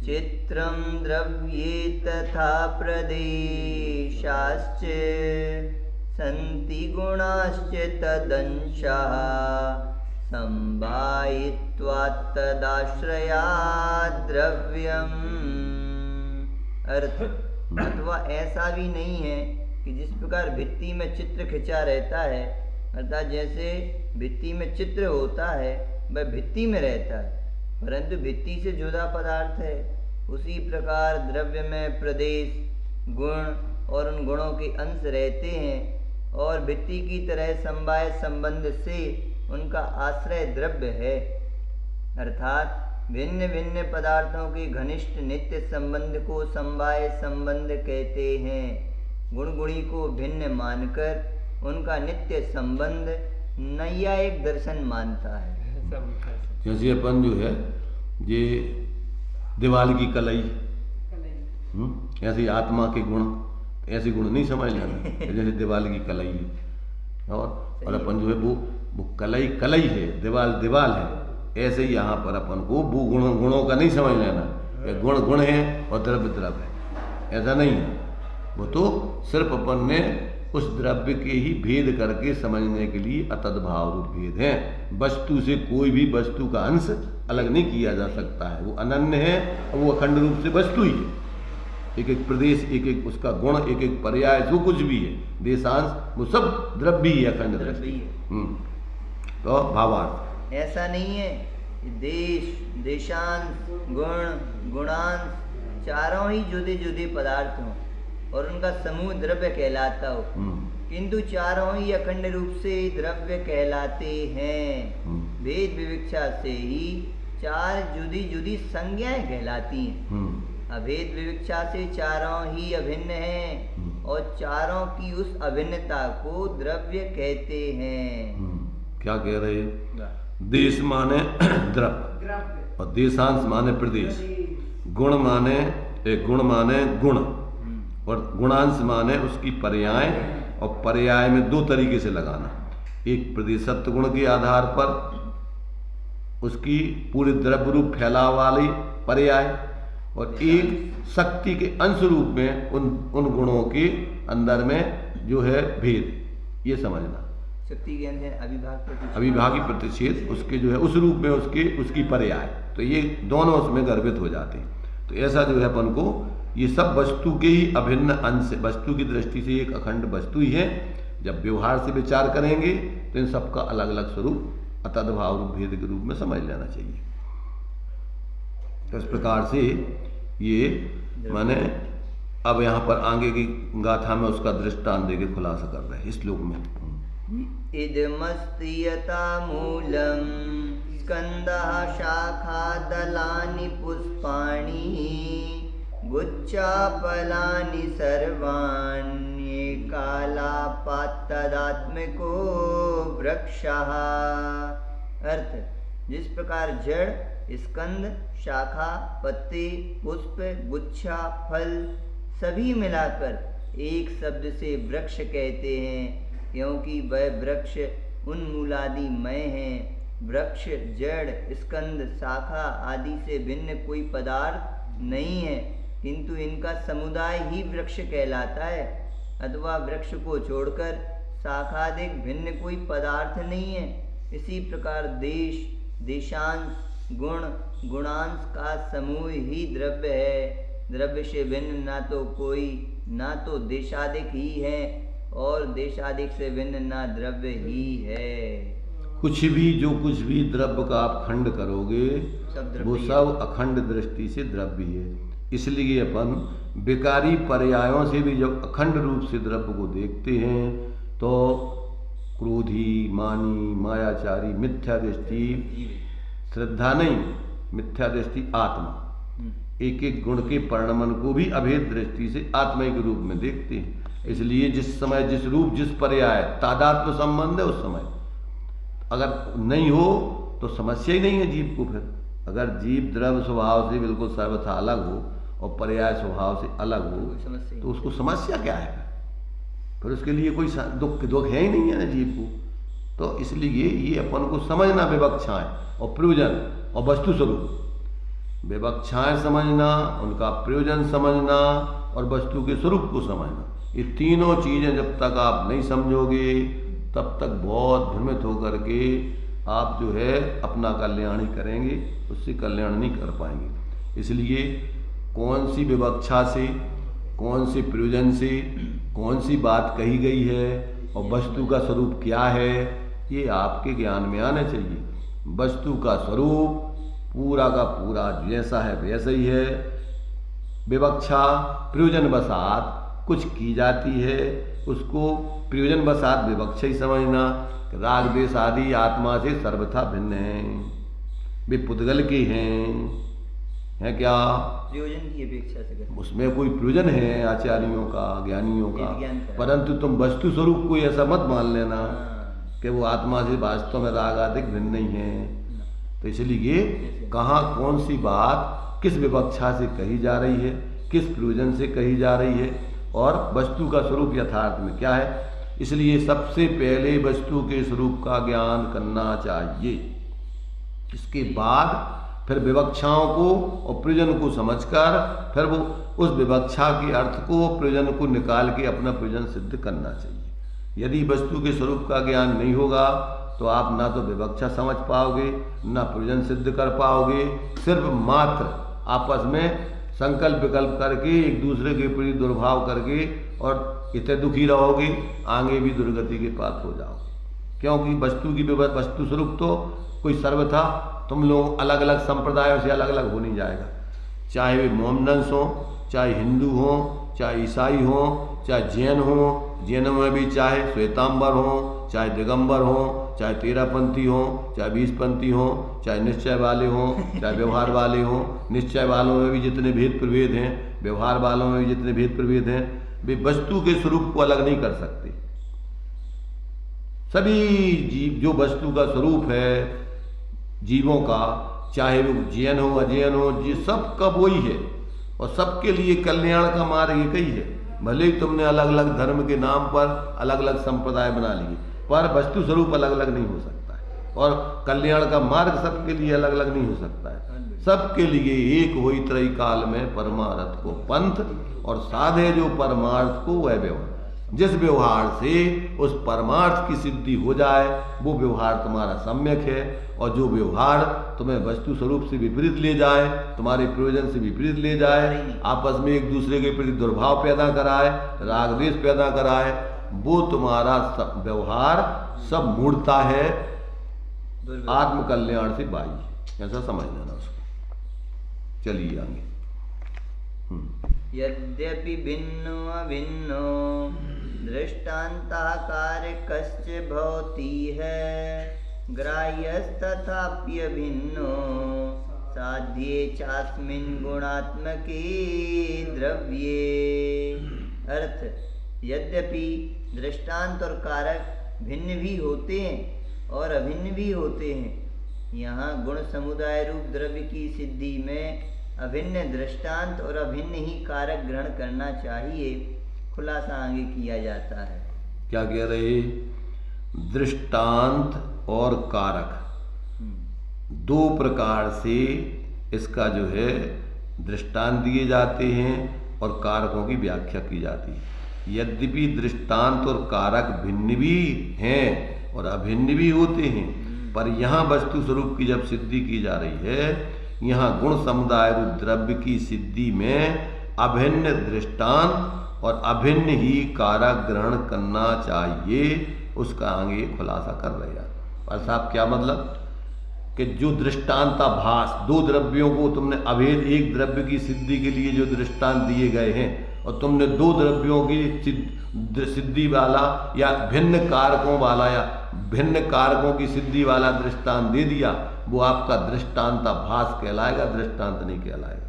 चित्रं द्रव्ये तथा प्रदेशाश्च सन्ति गुणाश्च तदंशाः संभायित्वात् तदाश्रयात् द्रव्यम्। अर्थ, अथवा ऐसा भी नहीं है कि जिस प्रकार भित्ति में चित्र खिंचा रहता है, अर्थात जैसे भित्ति में चित्र होता है वह भित्ति में रहता है परंतु भित्ति से जुदा पदार्थ है, उसी प्रकार द्रव्य में प्रदेश गुण और उन गुणों के अंश रहते हैं और भित्ति की तरह समवाय संबंध से उनका आश्रय द्रव्य है। अर्थात भिन्न भिन्न पदार्थों के घनिष्ठ नित्य संबंध को समवाय संबंध कहते हैं। गुण गुणी को भिन्न मानकर उनका नित्य संबंध नैयायिक दर्शन मानता है। जैसे अपन जो है ये दीवाल की कलई, ऐसे आत्मा के गुण, ऐसे गुण नहीं समझ लेना जैसे दीवाल की कलई है और अपन जो है वो कलई कलई है, दीवाल है। ऐसे ही यहाँ पर अपन को वो गुणों का नहीं समझ लेना, गुण गुण है और द्रव्य द्रव्य है, ऐसा नहीं है। वो तो सिर्फ अपन ने उस द्रव्य के ही भेद करके समझने के लिए अतद्भाव रूप भेद है। वस्तु से कोई भी वस्तु का अंश अलग नहीं किया जा सकता है, वो अनन्य है और वो अखंड रूप से वस्तु ही है। एक एक प्रदेश, एक एक उसका गुण, एक एक पर्याय, जो कुछ भी है देशांश, वो सब द्रव्य ही है, अखंड द्रव्य है। तो भावार्थ ऐसा नहीं है देश देशांश गुण गुणांश चारों ही जुदे जुदे पदार्थ हों और उनका समूह द्रव्य कहलाता हो, किंतु चारों ही अखंड रूप से द्रव्य कहलाते हैं। भेद विवक्षा से ही चार जुदी जुदी संज्ञाएं कहलाती हैं। अभेद विवक्षा से चारों ही अभिन्न हैं और चारों की उस अभिन्नता को द्रव्य कहते हैं। क्या कह रहे हैं? देश माने द्रव्य और देशांश माने प्रदेश, गुण माने गुण और गुणांश माने उसकी पर्याय, और पर्याय में दो तरीके से लगाना। एक प्रदेशत्व गुण के आधार पर उसकी पूरे द्रव्य रूप फैलाव वाली पर्याय, और एक शक्ति के अंश रूप में उन गुणों के अंदर में जो है भेद, ये समझना। शक्ति के अंदर अविभागी प्रतिषेध उसके जो है उस रूप में उसकी पर्याय, तो ये दोनों उसमें गर्भित हो जाते हैं। तो ऐसा जो है अपन को ये सब वस्तु के ही अभिन्न अंश, वस्तु की दृष्टि से एक अखंड वस्तु ही है। जब व्यवहार से विचार करेंगे तो इन सबका अलग अलग स्वरूप अतद्भाव रूप भेद के रूप में समझ लेना चाहिए। तो इस प्रकार से ये माने अब यहाँ पर आगे की गाथा में उसका दृष्टांत देके खुलासा कर रहे हैं इस श्लोक में। इदमस्ति यथा मूलम स्कंदः शाखा दलानि पुष्पाणि गुच्छाफलानि सर्वाण्ये कालापात्तदात्मको वृक्षः। अर्थ, जिस प्रकार जड़ स्कंद शाखा पत्ते पुष्प गुच्छा फल सभी मिलाकर एक शब्द से वृक्ष कहते हैं, क्योंकि वह वृक्ष उन्मूलादि मय हैं। वृक्ष जड़ स्कंद शाखा आदि से भिन्न कोई पदार्थ नहीं है, किंतु इनका समुदाय ही वृक्ष कहलाता है, अथवा वृक्ष को छोड़कर शाखादिक भिन्न कोई पदार्थ नहीं है। इसी प्रकार देश, देशांश, गुण, गुणांश का समूह ही द्रव्य है। द्रव्य से भिन्न ना तो कोई, ना तो देशादिक ही है, और देशादिक से भिन्न ना द्रव्य ही है। कुछ भी, जो कुछ भी द्रव्य का आप खंड करोगे सब द्रव्य वो ही सब अखंड दृष्टि से द्रव्य ही है। इसलिए अपन विकारी पर्यायों से भी जब अखंड रूप से द्रव्य को देखते हैं तो क्रोधी, मानी, मायाचारी, मिथ्या दृष्टि, श्रद्धा नहीं, मिथ्या दृष्टि आत्मा, एक एक गुण के परिणमन को भी अभेद दृष्टि से आत्मा के रूप में देखते हैं। इसलिए जिस समय जिस रूप जिस पर्याय तादात्म्य संबंध है उस समय अगर नहीं हो तो समस्या ही नहीं है जीव को। फिर अगर जीव द्रव्य स्वभाव से बिल्कुल सर्वथा अलग हो और पर्याय स्वभाव से अलग हो तो उसको समस्या क्या है? फिर उसके लिए कोई दुख है ही नहीं है ना जीव को। तो इसलिए ये अपन को समझना विवक्षाएं और प्रयोजन और वस्तु स्वरूप, विवक्षाएं समझना, उनका प्रयोजन समझना और वस्तु के स्वरूप को समझना, ये तीनों चीजें जब तक आप नहीं समझोगे तब तक बहुत भ्रमित होकर के आप जो है अपना कल्याण ही करेंगे, उससे कल्याण नहीं कर पाएंगे। इसलिए कौन सी विवक्षा से, कौन से प्रयोजन से, कौन सी बात कही गई है और वस्तु का स्वरूप क्या है, ये आपके ज्ञान में आना चाहिए। वस्तु का स्वरूप पूरा का पूरा जैसा है वैसा ही है। विवक्षा प्रयोजन वसात कुछ की जाती है, उसको प्रयोजन वसात विवक्षा ही समझना। राग द्वेष आदि आत्मा से सर्वथा भिन्न हैं, वे पुद्गल के हैं क्या? प्रयोजन की अपेक्षा से करते। उसमें कोई प्रयोजन है आचार्यों का, ज्ञानियों का, विज्ञान का। परंतु तुम वस्तु स्वरूप को ऐसा मत मान लेना कि वो आत्मा से वास्तव में राग आदि भिन्न नहीं है। तो इसलिए कहाँ कौन सी बात किस विवक्षा से कही जा रही है, किस प्रयोजन से कही जा रही है और वस्तु का स्वरूप यथार्थ में क्या है। इसलिए सबसे पहले वस्तु के स्वरूप का ज्ञान करना चाहिए। इसके बाद फिर विवक्षाओं को और प्रयोजन को समझकर फिर वो उस विवक्षा के अर्थ को, प्रयोजन को निकाल के अपना प्रयोजन सिद्ध करना चाहिए। यदि वस्तु के स्वरूप का ज्ञान नहीं होगा तो आप ना तो विवक्षा समझ पाओगे, ना प्रयोजन सिद्ध कर पाओगे। सिर्फ मात्र आपस में संकल्प विकल्प करके एक दूसरे के प्रति दुर्भाव करके और इतने दुखी रहोगे, आगे भी दुर्गति के पात्र हो जाओगे। क्योंकि वस्तु की वस्तु स्वरूप तो कोई सर्वथा तुम लोग अलग अलग संप्रदायों से अलग अलग हो नहीं जाएगा। चाहे वे मोमडन्स हों, चाहे हिंदू हों, चाहे ईसाई हों, चाहे जैन हों, जैनों में भी चाहे श्वेतांबर हों, चाहे दिगंबर हों, चाहे तेरहपंथी हों, चाहे बीसपंथी हों, चाहे निश्चय वाले हों, चाहे व्यवहार वाले हों। निश्चय वालों में भी जितने भेद प्रभेद हैं, व्यवहार वालों में भी जितने भेद प्रभेद हैं, वे वस्तु के स्वरूप को अलग नहीं कर सकते। सभी जीव जो वस्तु का स्वरूप है जीवों का, चाहे वो जैन हो अजैन हो, ये सब का वही है और सबके लिए कल्याण का मार्ग एक ही है। भले ही तुमने अलग अलग धर्म के नाम पर अलग अलग संप्रदाय बना लिए, पर वस्तु स्वरूप अलग अलग नहीं हो सकता है और कल्याण का मार्ग सबके लिए अलग अलग नहीं हो सकता है। सबके लिए एक होई त्रय काल में परमार्थ को पंथ और साधे जो परमार्थ को वह व्यवहार। जिस व्यवहार से उस परमार्थ की सिद्धि हो जाए वो व्यवहार तुम्हारा सम्यक है, और जो व्यवहार तुम्हें वस्तु स्वरूप से विपरीत ले जाए, तुम्हारे प्रयोजन से विपरीत ले जाए, आपस में एक दूसरे के प्रति दुर्भाव पैदा कराए, राग द्वेष पैदा कराए, वो तुम्हारा व्यवहार सब मूर्ता है, आत्म कल्याण से बाह्य। ऐसा समझ लेना उसको। चलिए आगे। यद्यपि भिन्नो अभिन्नो दृष्टान्तः कारकश्च भवति है, ग्राह्यस्तथाप्यभिन्नो साध्ये चास्मिन् गुणात्मके द्रव्ये। अर्थ, यद्यपि दृष्टांत और कारक भिन्न भी होते हैं और अभिन्न भी होते हैं, यहाँ गुण समुदाय रूप द्रव्य की सिद्धि में अभिन्न दृष्टांत और अभिन्न ही कारक ग्रहण करना चाहिए। खुलासा आगे किया जाता है। क्या कह रहे? दृष्टांत और कारक दो प्रकार से इसका जो है दृष्टांत दिए जाते हैं और कारकों की व्याख्या की जाती है। यद्यपि दृष्टांत और कारक भिन्न भी हैं और अभिन्न भी होते हैं, पर यहाँ वस्तु स्वरूप की जब सिद्धि की जा रही है, यहाँ गुण समुदाय रूप द्रव्य की सिद्धि में अभिन्न दृष्टांत और अभिन्न ही कारक ग्रहण करना चाहिए, उसका आगे खुलासा कर रहे हैं। पर साहब क्या मतलब कि जो दृष्टांताभास, दो द्रव्यों को तुमने अभेद एक द्रव्य की सिद्धि के लिए जो दृष्टांत दिए गए हैं और तुमने दो द्रव्यों की सिद्धि वाला या भिन्न कारकों वाला या भिन्न कारकों की सिद्धि वाला दृष्टांत दे दिया, वो आपका दृष्टांताभास कहलाएगा, दृष्टांत नहीं कहलाएगा।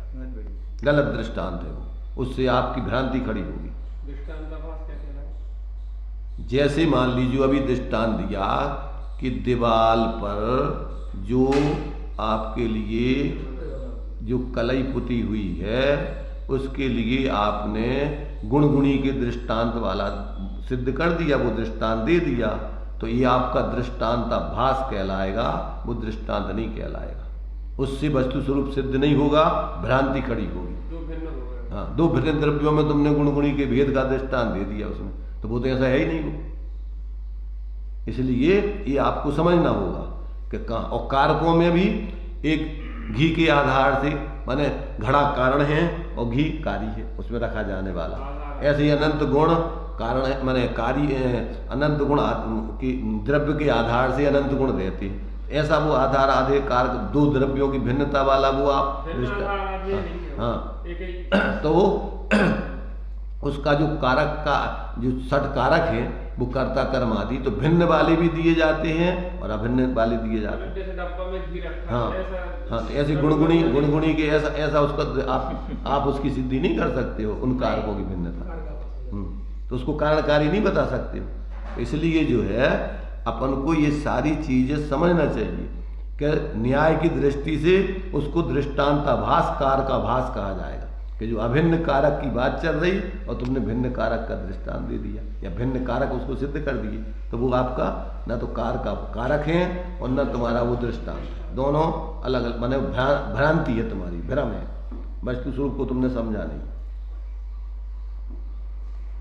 गलत दृष्टांत है वो, उससे आपकी भ्रांति खड़ी होगी। दृष्टांताभास क्या कहलाएगा? जैसे मान लीजिए अभी दृष्टांत दिया कि दीवाल पर जो आपके लिए जो कलई पुती हुई है उसके लिए आपने गुणगुणी के दृष्टांत वाला सिद्ध कर दिया, वो दृष्टांत दे दिया, तो ये आपका दृष्टांताभास कहलाएगा, वो दृष्टांत नहीं कहलाएगा। उससे वस्तु स्वरूप सिद्ध नहीं होगा, भ्रांति खड़ी होगी। दो भिन्न हो गए। हाँ, दो भिन्न द्रव्यों में तुमने गुणगुणी के भेद का दृष्टांत दे दिया उसमें, तो वो तो ऐसा है ही नहीं वो। इसलिए ये आपको समझना होगा कि कहाँ, और कारकों में भी एक घी के आधार से माने घड़ा कारण है और घी कारी है, उसमें रखा जाने वाला। ऐसे ही अनंत गुण कारण है, माने कारी अनंत गुण की द्रव्य के आधार से अनंत गुण रहते हैं। ऐसा वो आधार आधे कारक दो द्रव्यों की भिन्नता वाला वो आप हाँ, तो वो उसका जो कारक का जो षट कारक है वो कर्ता कर्म आदि तो भिन्न वाले भी दिए जाते हैं और अभिन्न वाले दिए जाते हैं। जैसे डब्बा में घी रखा हाँ है, हाँ, तो ऐसे गुणगुणी के ऐसा उसका आप उसकी सिद्धि नहीं कर सकते हो, उन कारकों की भिन्नता। तो उसको कारणकारी नहीं बता सकते हो। इसलिए जो है अपन को ये सारी चीजें समझना चाहिए कि न्याय की दृष्टि से उसको दृष्टांताभास कारकाभास कहा जाएगा कि जो अभिन्न कारक की बात चल रही और तुमने भिन्न कारक का दृष्टांत दे दिया या भिन्न कारक उसको सिद्ध कर दिए, तो वो आपका न तो कारक है और न तुम्हारा वो दृष्टांत, दोनों अलग अलग माने भ्रांति है, तुम्हारी भ्रम है, वस्तु स्वरूप को तुमने समझा नहीं।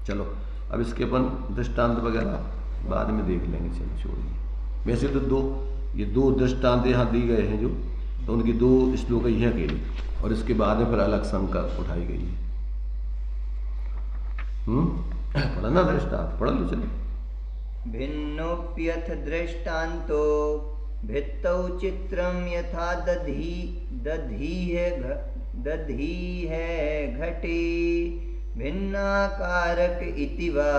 चलो अब इसके अपन दृष्टांत वगैरह बाद में देख लेंगे, चलो छोड़िए। वैसे तो ये दो दृष्टांत यहाँ दी गए हैं जो, तो उनकी दो श्लोक ही हैं अकेले, और इसके बाद में फिर अलग शंका उठाई गई है। पढ़ा ना दृष्टांत, पढ़ लो चलो। भिन्नोप्यथ दृष्टान्तो भित्तौ चित्रम यथा दधी है घटे भिन्नाकारक इति वा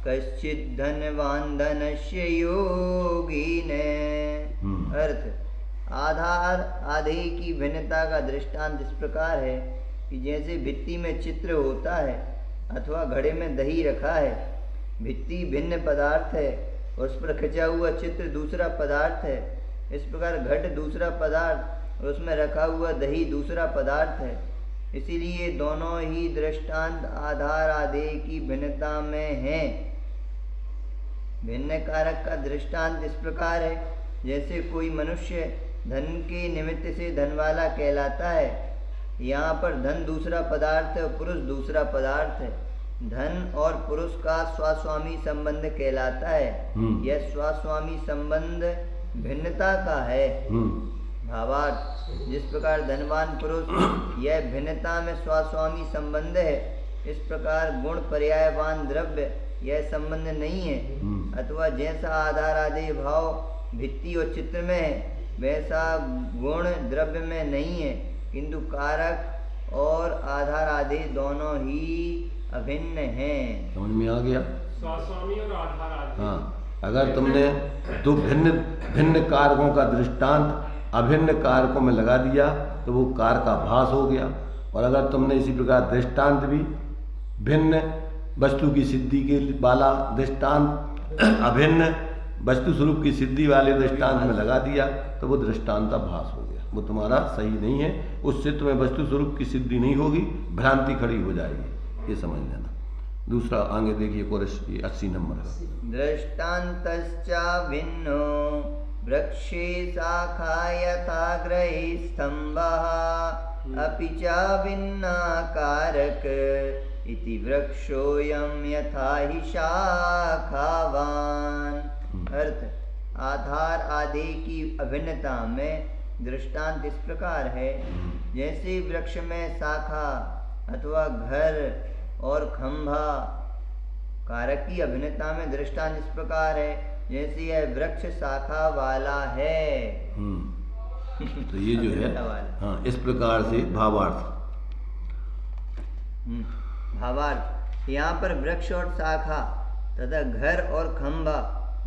कश्चित् धनवान धनस्य योगिने। अर्थ आधार आधे की भिन्नता का दृष्टांत इस प्रकार है कि जैसे भित्ति में चित्र होता है अथवा घड़े में दही रखा है, भित्ति भिन्न पदार्थ है, उस पर खिंचा हुआ चित्र दूसरा पदार्थ है। इस प्रकार घट दूसरा पदार्थ और उसमें रखा हुआ दही दूसरा पदार्थ है। इसीलिए दोनों ही दृष्टांत आधार आधे की भिन्नता में हैं। भिन्न कारक का दृष्टांत इस प्रकार है जैसे कोई मनुष्य धन के निमित्त से धनवाला कहलाता है। यहाँ पर धन दूसरा पदार्थ है और पुरुष दूसरा पदार्थ है। धन और पुरुष का स्वास्वामी संबंध कहलाता है। यह स्वास्वामी संबंध भिन्नता का है। भावार्थ जिस प्रकार धनवान पुरुष यह भिन्नता में स्वास्वामी संबंध है, इस प्रकार गुण पर्यायवान द्रव्य यह संबंध नहीं है। अथवा जैसा आधार आदि भाव भित्ति और चित्र में है वैसा गुण द्रव्य में नहीं है, किंतु कारक और आधार आदि दोनों ही अभिन्न हैं। समझ में आ गया? स्वास्वामी और आधार आदि। हाँ, अगर तुमने दो भिन्न भिन्न कारकों का दृष्टांत अभिन्न कारकों में लगा दिया तो वो कार का भास हो गया, और अगर तुमने इसी प्रकार दृष्टांत भी भिन्न वस्तु की सिद्धि के वाला दृष्टांत अभिन्न वस्तु स्वरूप की सिद्धि वाले दृष्टांत में लगा दिया तो वो दृष्टांत भास हो गया, वो तुम्हारा सही नहीं है। उससे तुम्हें वस्तु स्वरूप की सिद्धि नहीं होगी, भ्रांति खड़ी हो जाएगी, ये समझ लेना। दूसरा आगे देखिए, कोरस 80 नंबर है। दृष्टान्तश्च भिन्नो वृक्षे शाखा यथा ग्रहे स्तंभः अपि च भिन्नाकारक इति वृक्षोऽयं यथा हि शाखावान। अर्थ, आधार आदि की अभिन्नता में दृष्टांत इस प्रकार है, जैसे वृक्ष में शाखा अथवा घर और खंभा। कारक की अभिन्नता में दृष्टांत इस प्रकार है, जैसे यह वृक्ष शाखा वाला है। तो ये जो है, हाँ, इस प्रकार से भावार्थ। भावार्थ, यहाँ पर वृक्ष और शाखा तथा घर और खंभा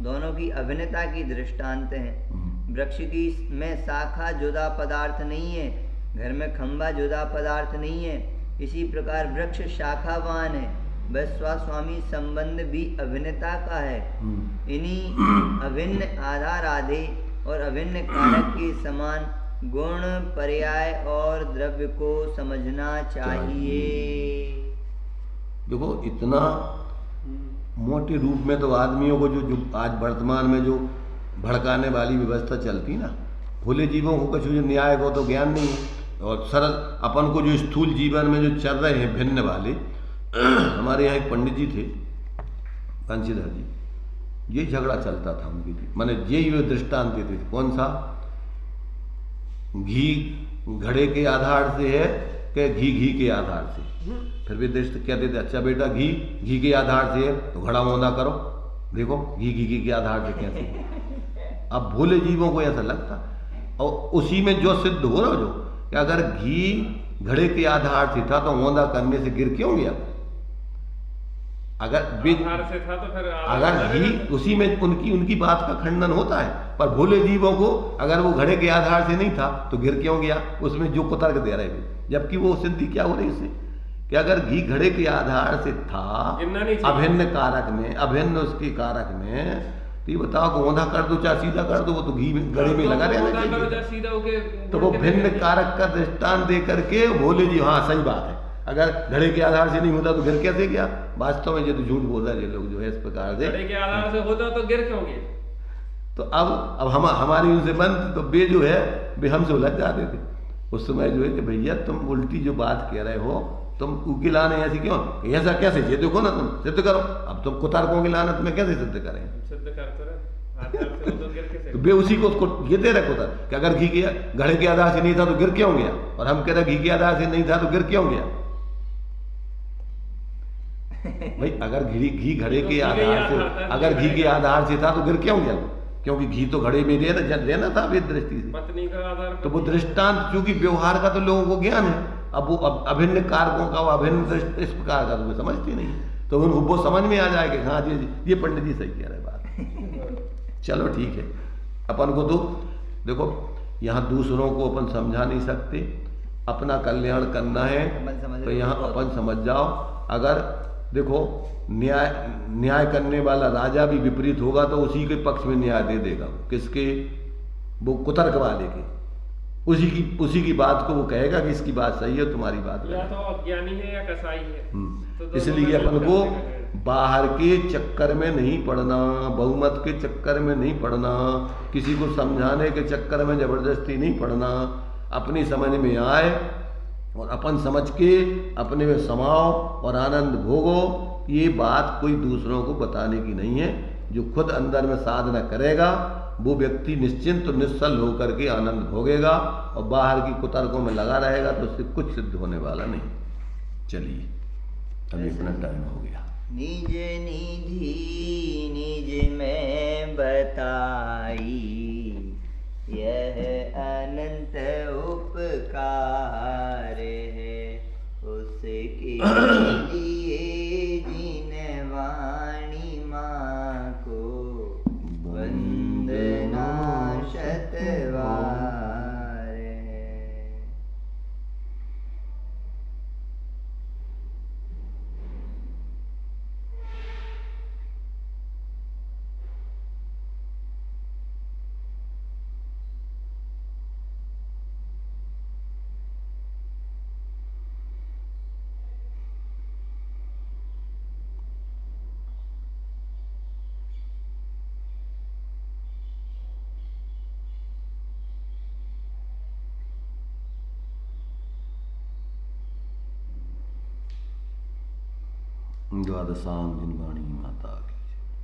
दोनों की अभिन्नता की दृष्टांत हैं। वृक्ष की में शाखा जुदा पदार्थ नहीं है, घर में खंभा जुदा पदार्थ नहीं है। इसी प्रकार वृक्ष शाखावान है, बस स्वामी संबंध भी अभिन्नता का है। इन्हीं अभिन्न आधार आदि और अभिन्न कारक के समान गुण, पर्याय और द्रव्य को समझना चाहिए। देखो, इतना मोटे रूप में तो आदमियों को जो आज वर्तमान में जो भड़काने वाली व्यवस्था चलती ना, भोले जीवों को कुछ जो न्याय को तो ज्ञान नहीं है, और सरल अपन को जो स्थूल जीवन में जो चल रहे हैं भिन्न वाले। हमारे यहाँ एक पंडित जी थे, बंशीधर जी, ये झगड़ा चलता था उनके जी, माने यही वे दृष्टांत देते थे। कौन सा? घी घड़े के आधार से है कि घी के आधार से। फिर भी दृष्ट कहते थे, अच्छा बेटा घी के आधार से है तो घड़ा मोंदा करो, देखो घी के आधार से कैसे। अब भोले जीवों को ऐसा लगता, और उसी में जो सिद्ध हो रहा जो कि अगर घी घड़े के आधार से था तो मोंदा करने से गिर क्यों गया? अगर आधार से था तो फिर अगर घी उसी में उनकी बात का खंडन होता है, पर भोले जीवों को अगर वो घड़े के आधार से नहीं था तो गिर क्यों गया? उसमें जो कुतर्क दे रहे थे, जबकि वो सिद्धि क्या हो रही इससे कि अगर घी घड़े के आधार से था अभिन्न कारक में, अभिन्न उसके कारक में, तो ये बताओ कि औंधा कर दो चाहे सीधा कर दो, वो तो घी घड़े में लगा रहना चाहिए। तो वो भिन्न कारक का दृष्टांत दे करके भोले जी, हाँ सही बात है, अगर घड़े के आधार से नहीं होता तो गिर कैसे गया? वास्तव में ये तो झूठ बोल रहे हैं लोग जो है इस प्रकार से। घड़े के आधार से होता तो गिर क्यों गया? तो अब हमारी उनसे बंद, तो वे जो है वे हमसे उलझ जाते थे उस समय जो है कि भैया तुम उल्टी जो बात कह रहे हो, तुम उकिलाने ऐसी क्यों, ऐसा कैसे? ये देखो ना, तुम सिद्ध करो। अब तुम कुतारकों की लाना तुम्हें कैसे सिद्ध करें? सिद्ध करते रहे, आधार से हो तो गिर कैसे? तो वे उसी को उसको ये दे रहे कुतार कि अगर घी के घड़े के आधार से नहीं था तो गिर क्यों गया, और हम कह रहे घी के आधार से नहीं था तो गिर क्यों गया? भाई अगर घी घड़े के आधार से, अगर घी के आधार से था तो गिर क्यों गया? क्योंकि घी तो घड़े में रहना था वेद दृष्टि से। पत्नी का आधार तो वो दृष्टांत, क्योंकि व्यवहार का तो लोगों को ज्ञान है, अब वो अभिन्न कारकों का, अभिन्न इस प्रकार का तो वे समझती नहीं, तो वो समझ में आ जाएगा, हाँ जी ये पंडित जी सही कह रहे बात। चलो ठीक है, अपन को तो देखो यहाँ दूसरों को अपन समझा नहीं सकते, अपना कल्याण करना है तो यहाँ अपन समझ जाओ। अगर देखो न्याय करने वाला राजा भी विपरीत होगा तो उसी के पक्ष में न्याय दे देगा। किसके? वो कुतर्क वाले के, उसी की बात को वो कहेगा कि इसकी बात सही है, तुम्हारी बात या तो अज्ञानी है या कसाई है। तो इसलिए अपन को बाहर के चक्कर में नहीं पड़ना, बहुमत के चक्कर में नहीं पड़ना, किसी को समझाने के चक्कर में जबरदस्ती नहीं पड़ना। अपनी समझ में आए और अपन समझ के अपने में समाओ और आनंद भोगो। ये बात कोई दूसरों को बताने की नहीं है। जो खुद अंदर में साधना करेगा वो व्यक्ति निश्चिंत और निश्चल होकर के आनंद भोगेगा, और बाहर की कुतर्कों में लगा रहेगा तो उससे कुछ सिद्ध होने वाला नहीं। चलिए अभी अपना टाइम हो गया। निज निधि निज में बताई, यह अनंत उपकार है उसके लिए जिन वाणी माँ को वंदना शतवार है। द्वादशांग जिनवाणी माता की जय।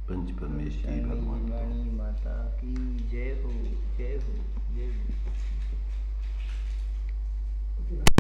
पंच परमेश्वरी भगवान वाणी माता की जय हो, जय हो, जय हो।